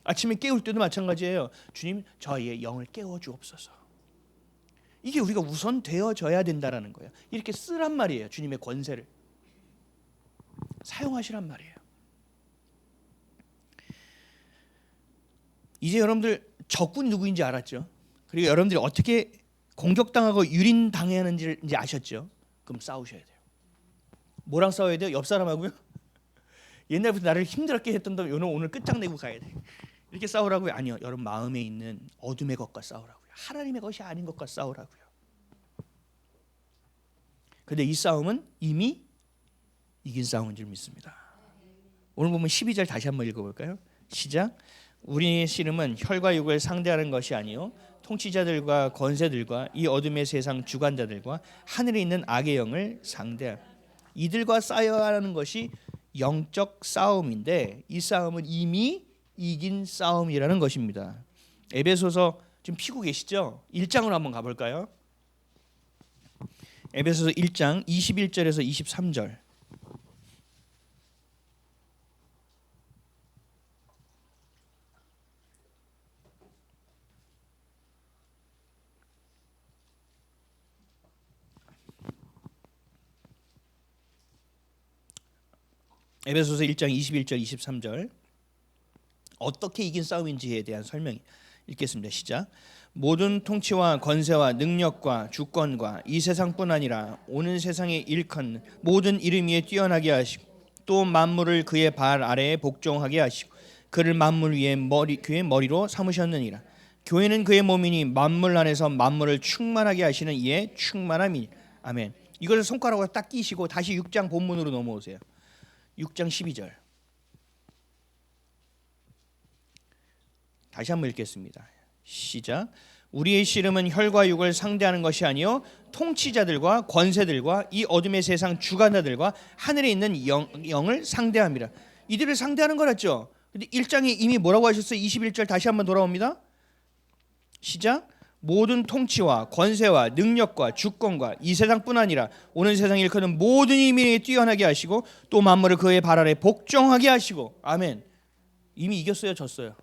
S1: 아침에 깨울 때도 마찬가지예요. 주님 저희의 영을 깨워 주옵소서. 이게 우리가 우선 되어져야 된다라는 거예요. 이렇게 쓰란 말이에요. 주님의 권세를 사용하시란 말이에요. 이제 여러분들 적군이 누구인지 알았죠? 그리고 여러분들이 어떻게 공격당하고 유린당해야 하는지 이제 아셨죠? 그럼 싸우셔야 돼요. 뭐랑 싸워야 돼요? 옆 사람하고요? 옛날부터 나를 힘들게 했던 놈 오늘 끝장내고 가야 돼. 이렇게 싸우라고요? 아니요. 여러분 마음에 있는 어둠의 것과 싸우라고요. 하나님의 것이 아닌 것과 싸우라고요. 그런데 이 싸움은 이미 이긴 싸움인 줄 믿습니다. 오늘 보면 12절 다시 한번 읽어볼까요? 시작. 우리의 씨름은 혈과 육을 상대하는 것이 아니요 통치자들과 권세들과 이 어둠의 세상 주관자들과 하늘에 있는 악의 영을 상대하며 이들과 싸워야 하는 것이 영적 싸움인데 이 싸움은 이미 이긴 싸움이라는 것입니다. 에베소서 지금 피고 계시죠? 1장으로 한번 가볼까요? 에베소서 1장 21절에서 23절. 에베소서 1장 21절 23절. 어떻게 이긴 싸움인지에 대한 설명 읽겠습니다. 시작. 모든 통치와 권세와 능력과 주권과 이 세상뿐 아니라 오는 세상에 일컫는 모든 이름 위에 뛰어나게 하시고 또 만물을 그의 발 아래에 복종하게 하시고 그를 만물 위에 그의 머리로 삼으셨느니라. 교회는 그의 몸이니 만물 안에서 만물을 충만하게 하시는 이의 충만함이니. 아멘. 이걸 손가락으로 딱 끼시고 다시 6장 본문으로 넘어오세요. 6장 12절. 다시 한번 읽겠습니다. 시작. 우리의 씨름은 혈과 육을 상대하는 것이 아니요 통치자들과 권세들과 이 어둠의 세상 주관자들과 하늘에 있는 영을 상대함이라. 이들을 상대하는 거랬죠. 근데 1장에 이미 뭐라고 하셨어요? 21절 다시 한번 돌아옵니다. 시작. 모든 통치와 권세와 능력과 주권과 이 세상뿐 아니라 오는 세상에 일컫는 모든 힘이 뛰어나게 하시고 또 만물을 그의 발 아래 복종하게 하시고. 아멘. 이미 이겼어요, 졌어요?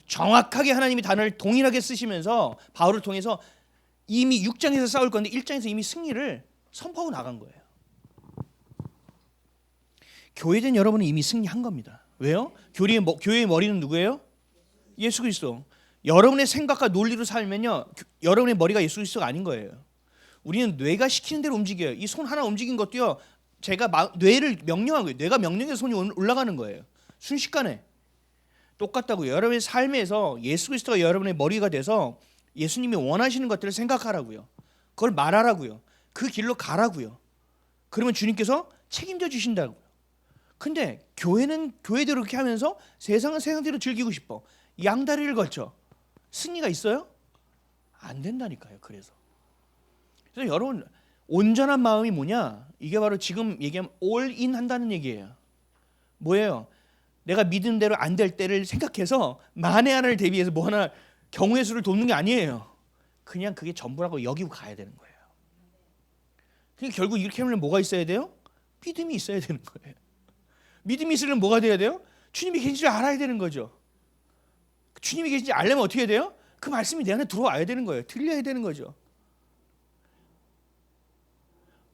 S1: 정확하게 하나님이 단어를 동일하게 쓰시면서 바울을 통해서 이미 6장에서 싸울 건데 1장에서 이미 승리를 선포하고 나간 거예요. 교회된 여러분은 이미 승리한 겁니다. 왜요? 교회의 머리는 누구예요? 예수 그리스도. 여러분의 생각과 논리로 살면요, 여러분의 머리가 예수 그리스도가 아닌 거예요. 우리는 뇌가 시키는 대로 움직여요. 이 손 하나 움직인 것도요, 제가 뇌를 명령한 거예요. 뇌가 명령해서 손이 올라가는 거예요. 순식간에. 똑같다고요. 여러분의 삶에서 예수 그리스도가 여러분의 머리가 돼서 예수님이 원하시는 것들을 생각하라고요. 그걸 말하라고요. 그 길로 가라고요. 그러면 주님께서 책임져 주신다고요. 근데 교회는 교회대로 그렇게 하면서 세상은 세상대로 즐기고 싶어. 양다리를 걸쳐. 승리가 있어요? 안 된다니까요. 그래서 여러분, 온전한 마음이 뭐냐? 이게 바로 지금 얘기하면 올인 한다는 얘기예요. 뭐예요? 내가 믿은 대로 안 될 때를 생각해서 만에 하나를 대비해서 뭐 하나 경우의 수를 돕는 게 아니에요. 그냥 그게 전부라고 여기고 가야 되는 거예요. 그러니까 결국 이렇게 하면 뭐가 있어야 돼요? 믿음이 있어야 되는 거예요. 믿음이 있으려면 뭐가 돼야 돼요? 주님이 계신지 알아야 되는 거죠. 주님이 계신지 알려면 어떻게 해야 돼요? 그 말씀이 내 안에 들어와야 되는 거예요. 들려야 되는 거죠.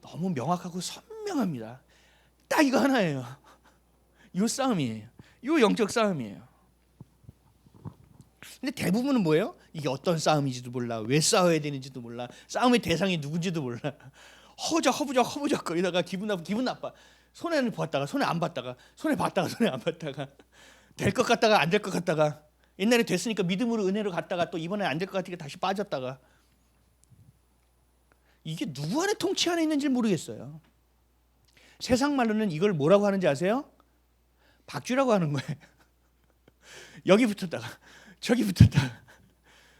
S1: 너무 명확하고 선명합니다. 딱 이거 하나예요. 이 싸움이에요. 이 영적 싸움이에요. 근데 대부분은 뭐예요? 이게 어떤 싸움인지도 몰라. 왜 싸워야 되는지도 몰라. 싸움의 대상이 누군지도 몰라. 허부적 거리다가 기분 나빠. 손해를 봤다가 손해 안 봤다가 손해 봤다가 손해 안 봤다가 될 것 같다가 안 될 것 같다가 옛날에 됐으니까 믿음으로 은혜로 갔다가 또 이번에 안 될 것 같으니까 다시 빠졌다가. 이게 누구 안에 통치 안에 있는지 모르겠어요. 세상 말로는 이걸 뭐라고 하는지 아세요? 박쥐라고 하는 거예요. 여기 붙었다가 저기 붙었다가.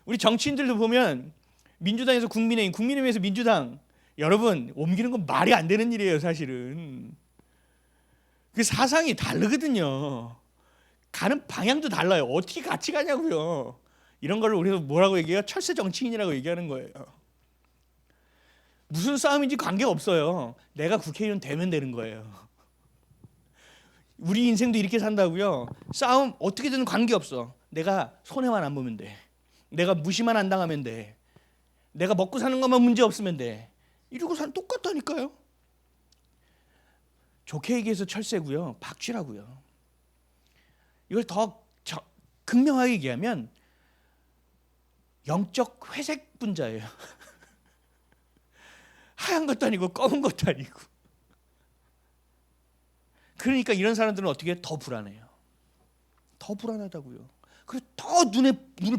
S1: 우리 정치인들도 보면 민주당에서 국민의힘, 국민의힘에서 민주당, 여러분 옮기는 건 말이 안 되는 일이에요. 사실은 그 사상이 다르거든요. 가는 방향도 달라요. 어떻게 같이 가냐고요. 이런 걸 우리가 뭐라고 얘기해요? 철새 정치인이라고 얘기하는 거예요. 무슨 싸움인지 관계가 없어요. 내가 국회의원 되면 되는 거예요. 우리 인생도 이렇게 산다고요. 싸움 어떻게든 관계없어. 내가 손해만 안 보면 돼. 내가 무시만 안 당하면 돼. 내가 먹고 사는 것만 문제 없으면 돼. 이러고 사는 똑같다니까요. 좋게 얘기해서 철새고요. 박쥐라고요. 이걸 더 극명하게 얘기하면 영적 회색 분자예요. 하얀 것도 아니고 검은 것도 아니고. 그러니까 이런 사람들은 어떻게 더 불안해요. 더 불안하다고요. 그래서 더 눈을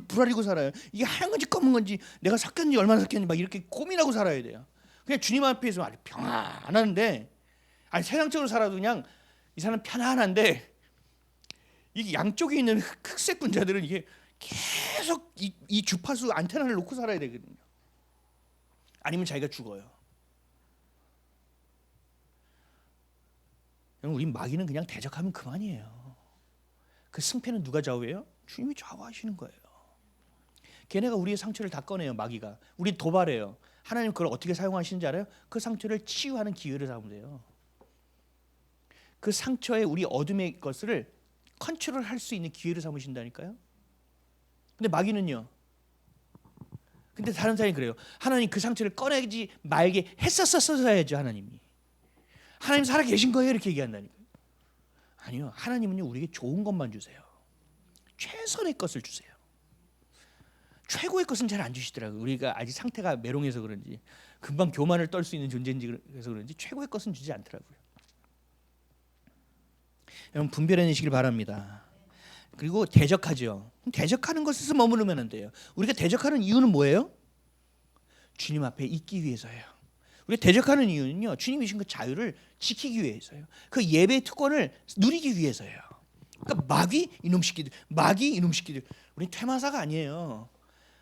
S1: 부라리고 살아요. 이게 하얀 건지 검은 건지 내가 섞였는지 얼마나 섞였는지 막 이렇게 고민하고 살아야 돼요. 그냥 주님 앞에서 아주 평안한데, 아니 세상적으로 살아도 그냥 이 사람 편안한데, 이게 양쪽에 있는 흑색 분자들은 이게 계속 이 주파수 안테나를 놓고 살아야 되거든요. 아니면 자기가 죽어요. 우리 마귀는 그냥 대적하면 그만이에요. 그 승패는 누가 좌우해요? 주님이 좌우하시는 거예요. 걔네가 우리의 상처를 다 꺼내요. 마귀가 우리 도발해요. 하나님 그걸 어떻게 사용하시는지 알아요? 그 상처를 치유하는 기회를 잡으면 돼요. 그 상처에 우리 어둠의 것을 컨트롤할 수 있는 기회를 삼으신다니까요. 근데 마귀는요. 근데 다른 사람이 그래요. 하나님 그 상처를 꺼내지 말게 했었어야죠. 하나님 살아 계신 거예요. 이렇게 얘기한다니까요. 아니요. 하나님은요 우리에게 좋은 것만 주세요. 최선의 것을 주세요. 최고의 것은 잘 안 주시더라고요. 우리가 아직 상태가 메롱해서 그런지, 금방 교만을 떨 수 있는 존재인지 그래서 그런지 최고의 것은 주지 않더라고요. 여러분 분별해내시길 바랍니다. 그리고 대적하죠. 대적하는 것에서 머무르면 안 돼요. 우리가 대적하는 이유는 뭐예요? 주님 앞에 있기 위해서예요. 우리 대적하는 이유는요, 주님이 주신 그 자유를 지키기 위해서요. 그 예배의 특권을 누리기 위해서예요. 그러니까 마귀 이놈 새끼들, 마귀 이놈 새끼들. 우리 퇴마사가 아니에요.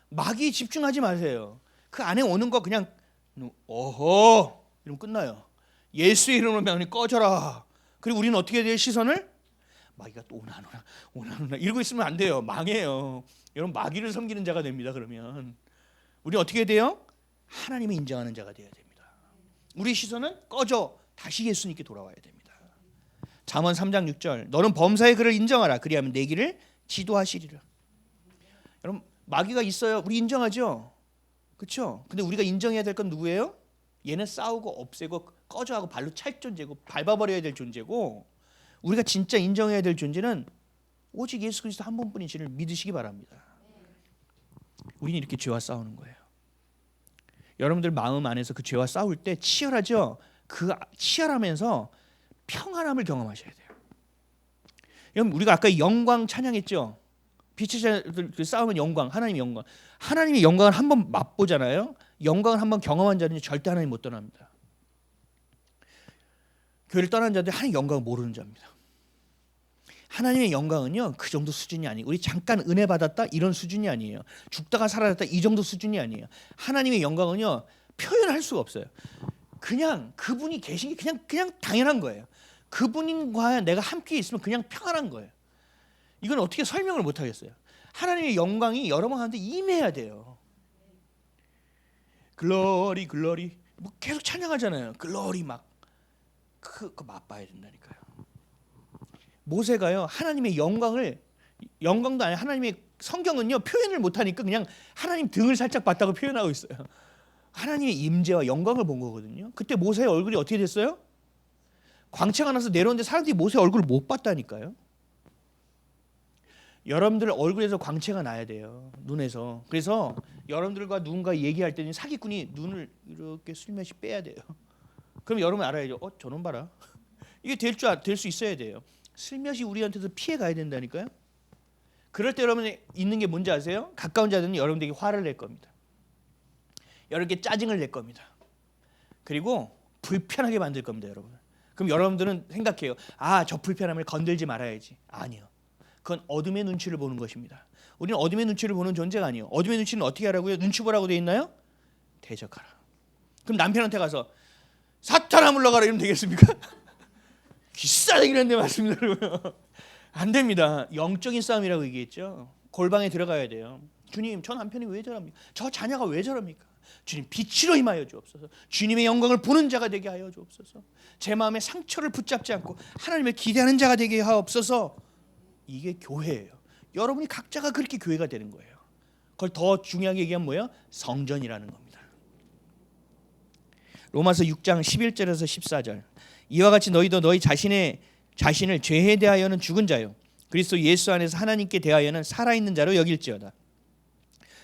S1: 마귀에 집중하지 마세요. 그 안에 오는 거 그냥 어허 이러면 끝나요. 예수의 이름으로 명하니 꺼져라. 그리고 우리는 어떻게 돼요? 시선을 마귀가 또 오나 이러고 있으면 안 돼요. 망해요. 여러분 마귀를 섬기는 자가 됩니다. 그러면 우리 어떻게 돼요? 하나님이 인정하는 자가 되어야 됩니다. 우리 시선은 꺼져 다시 예수님께 돌아와야 됩니다. 잠언 3장 6절 너는 범사의 그를 인정하라. 그리하면 내 길을 지도하시리라. 여러분 마귀가 있어요. 우리 인정하죠? 그렇죠? 근데 우리가 인정해야 될 건 누구예요? 얘는 싸우고 없애고 꺼져하고 발로 찰 존재고 밟아버려야 될 존재고, 우리가 진짜 인정해야 될 존재는 오직 예수 그리스도 한 분뿐이시를 믿으시기 바랍니다. 우리는 이렇게 죄와 싸우는 거예요. 여러분들 마음 안에서 그 죄와 싸울 때 치열하죠? 그 치열하면서 평안함을 경험하셔야 돼요. 여러분 우리가 아까 영광 찬양했죠? 빛의 자들 그 싸움은 영광, 하나님의 영광. 하나님의 영광을 한번 맛보잖아요. 영광을 한번 경험한 자는 절대 하나님 못 떠납니다. 교회를 떠난 자들 하나님의 영광을 모르는 자입니다. 하나님의 영광은요 그 정도 수준이 아니에요. 우리 잠깐 은혜 받았다 이런 수준이 아니에요. 죽다가 살아났다 이 정도 수준이 아니에요. 하나님의 영광은요 표현할 수가 없어요. 그냥 그분이 계신 게 그냥 당연한 거예요. 그분과 내가 함께 있으면 그냥 평안한 거예요. 이건 어떻게 설명을 못 하겠어요. 하나님의 영광이 여러분 가운데 임해야 돼요. 글로리 글로리 뭐 계속 찬양하잖아요. 글로리 막 그 맛봐야 된다니까요. 모세가요 하나님의 영광도 아니라 하나님의 성경은요 표현을 못하니까 그냥 하나님 등을 살짝 봤다고 표현하고 있어요. 하나님의 임재와 영광을 본 거거든요. 그때 모세의 얼굴이 어떻게 됐어요? 광채가 나서 내려오는데 사람들이 모세의 얼굴을 못 봤다니까요. 여러분들 얼굴에서 광채가 나야 돼요. 눈에서. 그래서 여러분들과 누군가 얘기할 때는 사기꾼이 눈을 이렇게 슬며시 빼야 돼요. 그럼 여러분 알아야죠. 저놈 봐라. 이게 될 수 있어야 돼요. 슬며시 우리한테도 피해 가야 된다니까요. 그럴 때 여러분이 있는 게 뭔지 아세요? 가까운 자들은 여러분들에게 화를 낼 겁니다. 여러분께 짜증을 낼 겁니다. 그리고 불편하게 만들 겁니다, 여러분. 그럼 여러분들은 생각해요. 저 불편함을 건들지 말아야지. 아니요. 그건 어둠의 눈치를 보는 것입니다. 우리는 어둠의 눈치를 보는 존재가 아니에요. 어둠의 눈치는 어떻게 하라고요? 눈치 보라고 되어 있나요? 대적하라. 그럼 남편한테 가서 사탄아 물러가라 이러면 되겠습니까? 귀싸대기라는 데 맞습니다. 안 됩니다. 영적인 싸움이라고 얘기했죠. 골방에 들어가야 돼요. 주님, 저 남편이 왜 저럽니까? 저 자녀가 왜 저럽니까? 주님, 빛으로 임하여 주옵소서. 주님의 영광을 보는 자가 되게 하여 주옵소서. 제 마음의 상처를 붙잡지 않고 하나님을 기대하는 자가 되게 하옵소서. 이게 교회예요. 여러분이 각자가 그렇게 교회가 되는 거예요. 그걸 더 중요하게 얘기하면 뭐예요? 성전이라는 겁니다. 로마서 6장 11절에서 14절. 이와 같이 너희도 너희 자신을 죄에 대하여는 죽은 자요 그리스도 예수 안에서 하나님께 대하여는 살아있는 자로 여길지어다.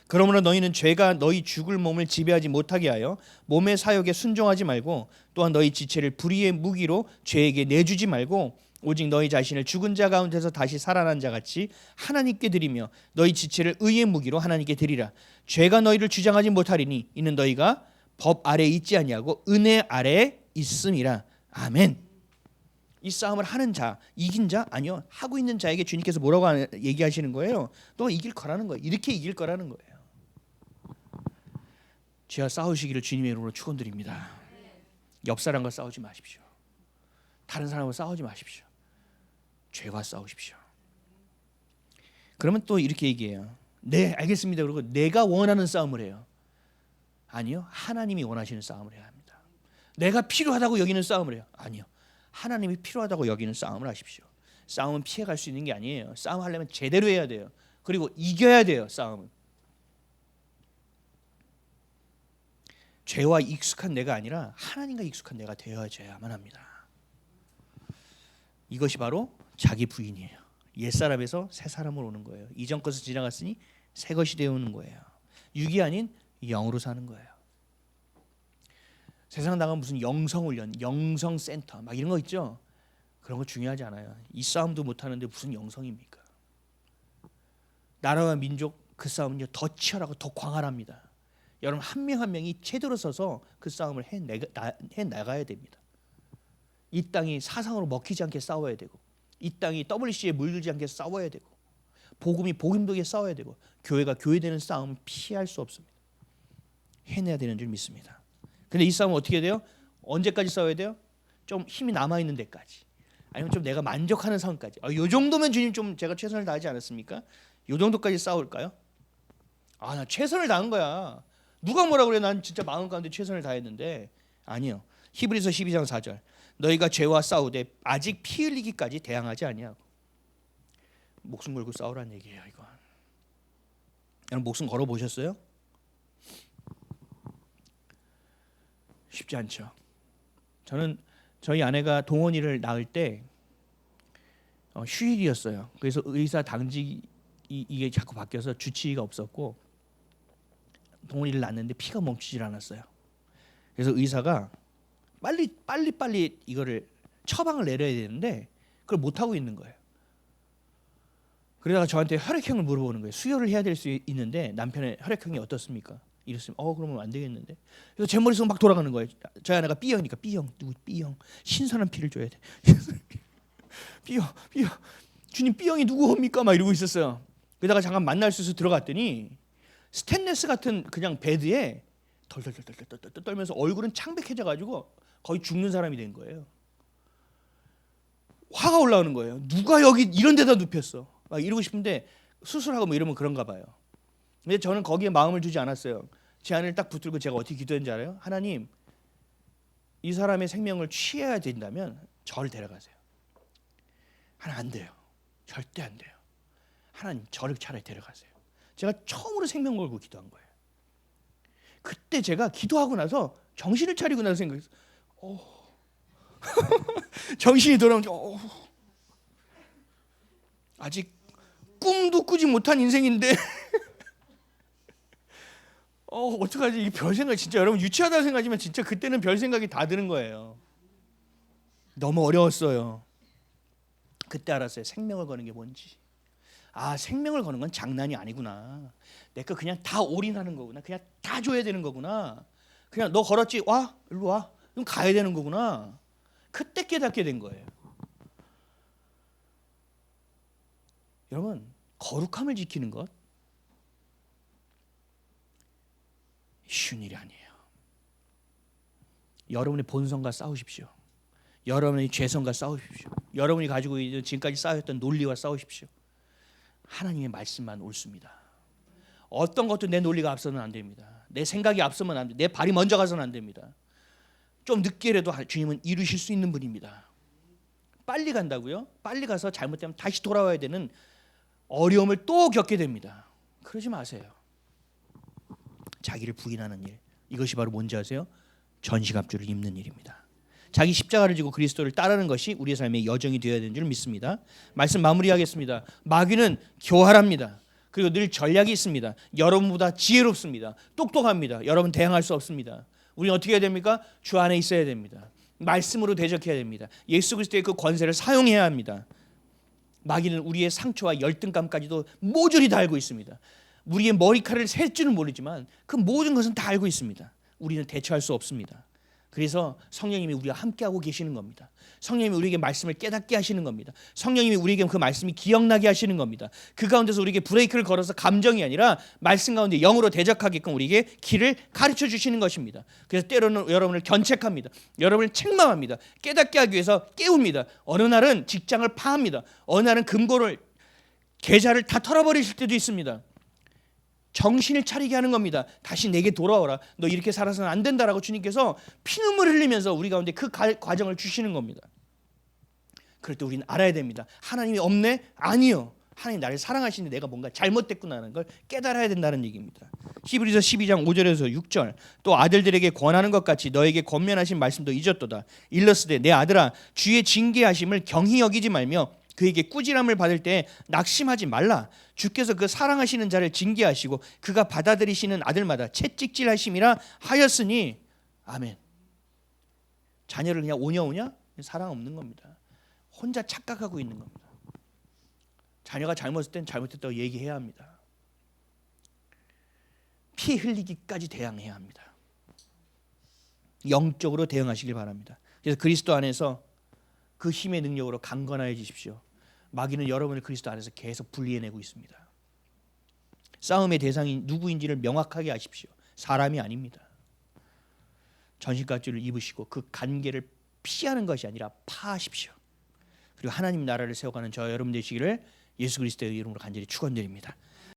S1: 그러므로 너희는 죄가 너희 죽을 몸을 지배하지 못하게 하여 몸의 사욕에 순종하지 말고, 또한 너희 지체를 불의의 무기로 죄에게 내주지 말고, 오직 너희 자신을 죽은 자 가운데서 다시 살아난 자 같이 하나님께 드리며 너희 지체를 의의 무기로 하나님께 드리라. 죄가 너희를 주장하지 못하리니 이는 너희가 법 아래에 있지 아니하고 은혜 아래에 있음이라. 아멘. 이 싸움을 하는 자, 이긴 자? 아니요. 하고 있는 자에게 주님께서 뭐라고 얘기하시는 거예요? 너 이길 거라는 거예요. 이렇게 이길 거라는 거예요. 죄와 싸우시기를 주님의 이름으로 축원드립니다. 옆 사람과 싸우지 마십시오. 다른 사람과 싸우지 마십시오. 죄와 싸우십시오. 그러면 또 이렇게 얘기해요. 네, 알겠습니다. 그리고 내가 원하는 싸움을 해요. 아니요. 하나님이 원하시는 싸움을 해야 합니다. 내가 필요하다고 여기는 싸움을 해요. 아니요. 하나님이 필요하다고 여기는 싸움을 하십시오. 싸움은 피해갈 수 있는 게 아니에요. 싸움하려면 제대로 해야 돼요. 그리고 이겨야 돼요. 싸움은. 죄와 익숙한 내가 아니라 하나님과 익숙한 내가 되어야만 합니다. 이것이 바로 자기 부인이에요. 옛사람에서 새사람으로 오는 거예요. 이전 것은 지나갔으니 새 것이 되어 오는 거예요. 육이 아닌 영으로 사는 거예요. 세상 나가면 무슨 영성훈련, 영성센터 막 이런 거 있죠. 그런 거 중요하지 않아요. 이 싸움도 못하는데 무슨 영성입니까? 나라와 민족 그 싸움은요 더 치열하고 더 광활합니다. 여러분 한 명 한 명이 제대로 서서 그 싸움을 해나가야 됩니다. 이 땅이 사상으로 먹히지 않게 싸워야 되고, 이 땅이 WC에 물들지 않게 싸워야 되고, 복음이 복음되게 싸워야 되고, 교회가 교회되는 싸움은 피할 수 없습니다. 해내야 되는 줄 믿습니다. 근데 이 싸움은 어떻게 돼요? 언제까지 싸워야 돼요? 좀 힘이 남아있는 데까지, 아니면 좀 내가 만족하는 상황까지. 요 정도면 주님 좀 제가 최선을 다하지 않았습니까? 요 정도까지 싸울까요? 나 최선을 다한 거야. 누가 뭐라 그래? 난 진짜 마음 가운데 최선을 다했는데. 아니요. 히브리서 12장 4절. 너희가 죄와 싸우되 아직 피 흘리기까지 대항하지 아니하고. 목숨 걸고 싸우라는 얘기예요, 이거. 여러분 목숨 걸어 보셨어요? 쉽지 않죠. 저는 저희 아내가 동원이를 낳을 때 휴일이었어요. 그래서 의사 당직이 이게 자꾸 바뀌어서 주치의가 없었고, 동원이를 낳는데 피가 멈추질 않았어요. 그래서 의사가 빨리 이거를 처방을 내려야 되는데 그걸 못 하고 있는 거예요. 그러다가 저한테 혈액형을 물어보는 거예요. 수혈을 해야 될 수 있는데 남편의 혈액형이 어떻습니까? 이랬으면 그러면 안 되겠는데. 그래서 제 머릿속 막 돌아가는 거예요. 저희 아내가 B형이니까 B형 누구 B형 신선한 피를 줘야 돼. B형 주님 B형이 누구입니까? 막 이러고 있었어요. 그러다가 잠깐 만날 수 있어서 들어갔더니 스테인레스 같은 그냥 베드에 덜덜덜 떨면서 얼굴은 창백해져 가지고 거의 죽는 사람이 된 거예요. 화가 올라오는 거예요. 누가 여기 이런 데다 눕혔어? 막 이러고 싶은데 수술하고 뭐 이러면 그런가 봐요. 근데 저는 거기에 마음을 두지 않았어요. 제 안을 딱 붙들고 제가 어떻게 기도했는지 알아요? 하나님, 이 사람의 생명을 취해야 된다면 저를 데려가세요. 하나님 안 돼요. 절대 안 돼요. 하나님 저를 차라리 데려가세요. 제가 처음으로 생명 걸고 기도한 거예요. 그때 제가 기도하고 나서 정신을 차리고 나서 생각했어요. 정신이 돌아오면 아직 꿈도 꾸지 못한 인생인데 어떡하지? 이 별 생각 진짜 여러분 유치하다고 생각하지만 진짜 그때는 별 생각이 다 드는 거예요. 너무 어려웠어요. 그때 알았어요. 생명을 거는 게 뭔지. 생명을 거는 건 장난이 아니구나. 내 거 그냥 다 올인하는 거구나. 그냥 다 줘야 되는 거구나. 그냥 너 걸었지? 와, 일로 와. 그럼 가야 되는 거구나. 그때 깨닫게 된 거예요. 여러분, 거룩함을 지키는 것 쉬운 일이 아니에요. 여러분의 본성과 싸우십시오. 여러분의 죄성과 싸우십시오. 여러분이 가지고 있는 지금까지 쌓였던 논리와 싸우십시오. 하나님의 말씀만 옳습니다. 어떤 것도 내 논리가 앞서는 안 됩니다. 내 생각이 앞서면 안 돼. 내 발이 먼저 가서는 안 됩니다. 좀 늦게라도 주님은 이루실 수 있는 분입니다. 빨리 간다고요? 빨리 가서 잘못되면 다시 돌아와야 되는 어려움을 또 겪게 됩니다. 그러지 마세요. 자기를 부인하는 일, 이것이 바로 뭔지 아세요? 전시갑주를 입는 일입니다. 자기 십자가를 지고 그리스도를 따르는 것이 우리의 삶의 여정이 되어야 되는 줄 믿습니다. 말씀 마무리하겠습니다. 마귀는 교활합니다. 그리고 늘 전략이 있습니다. 여러분보다 지혜롭습니다. 똑똑합니다. 여러분 대항할 수 없습니다. 우리는 어떻게 해야 됩니까? 주 안에 있어야 됩니다. 말씀으로 대적해야 됩니다. 예수 그리스도의 그 권세를 사용해야 합니다. 마귀는 우리의 상처와 열등감까지도 모조리 다 알고 있습니다. 우리의 머리카락을 셀 줄은 모르지만 그 모든 것은 다 알고 있습니다. 우리는 대처할 수 없습니다. 그래서 성령님이 우리와 함께하고 계시는 겁니다. 성령님이 우리에게 말씀을 깨닫게 하시는 겁니다. 성령님이 우리에게 그 말씀이 기억나게 하시는 겁니다. 그 가운데서 우리에게 브레이크를 걸어서 감정이 아니라 말씀 가운데 영으로 대적하게끔 우리에게 길을 가르쳐 주시는 것입니다. 그래서 때로는 여러분을 견책합니다. 여러분을 책망합니다. 깨닫게 하기 위해서 깨웁니다. 어느 날은 직장을 파합니다. 어느 날은 금고를 계좌를 다 털어버리실 때도 있습니다. 정신을 차리게 하는 겁니다. 다시 내게 돌아오라. 너 이렇게 살아서는 안 된다라고 주님께서 피눈물 흘리면서 우리 가운데 그 과정을 주시는 겁니다. 그럴 때 우리는 알아야 됩니다. 하나님이 없네? 아니요. 하나님 나를 사랑하시는데 내가 뭔가 잘못됐구나라는 걸 깨달아야 된다는 얘기입니다. 히브리서 12장 5절에서 6절 또 아들들에게 권하는 것 같이 너에게 권면하신 말씀도 잊었도다. 일러스되 내 아들아 주의 징계하심을 경히 여기지 말며 그에게 꾸지람을 받을 때 낙심하지 말라. 주께서 그 사랑하시는 자를 징계하시고 그가 받아들이시는 아들마다 채찍질하심이라 하였으니 아멘. 자녀를 그냥 오냐 사랑 없는 겁니다. 혼자 착각하고 있는 겁니다. 자녀가 잘못했을 땐 잘못했다고 얘기해야 합니다. 피 흘리기까지 대항해야 합니다. 영적으로 대응하시길 바랍니다. 그래서 그리스도 안에서 그 힘의 능력으로 강건해지십시오. 마귀는 여러분을 그리스도 안에서 계속 분리해내고 있습니다. 싸움의 대상이 누구인지를 명확하게 아십시오. 사람이 아닙니다. 전신갑주를 입으시고 그 관계를 피하는 것이 아니라 파하십시오. 그리고 하나님 나라를 세워가는 저 여러분 되시기를 예수 그리스도의 이름으로 간절히 축원드립니다.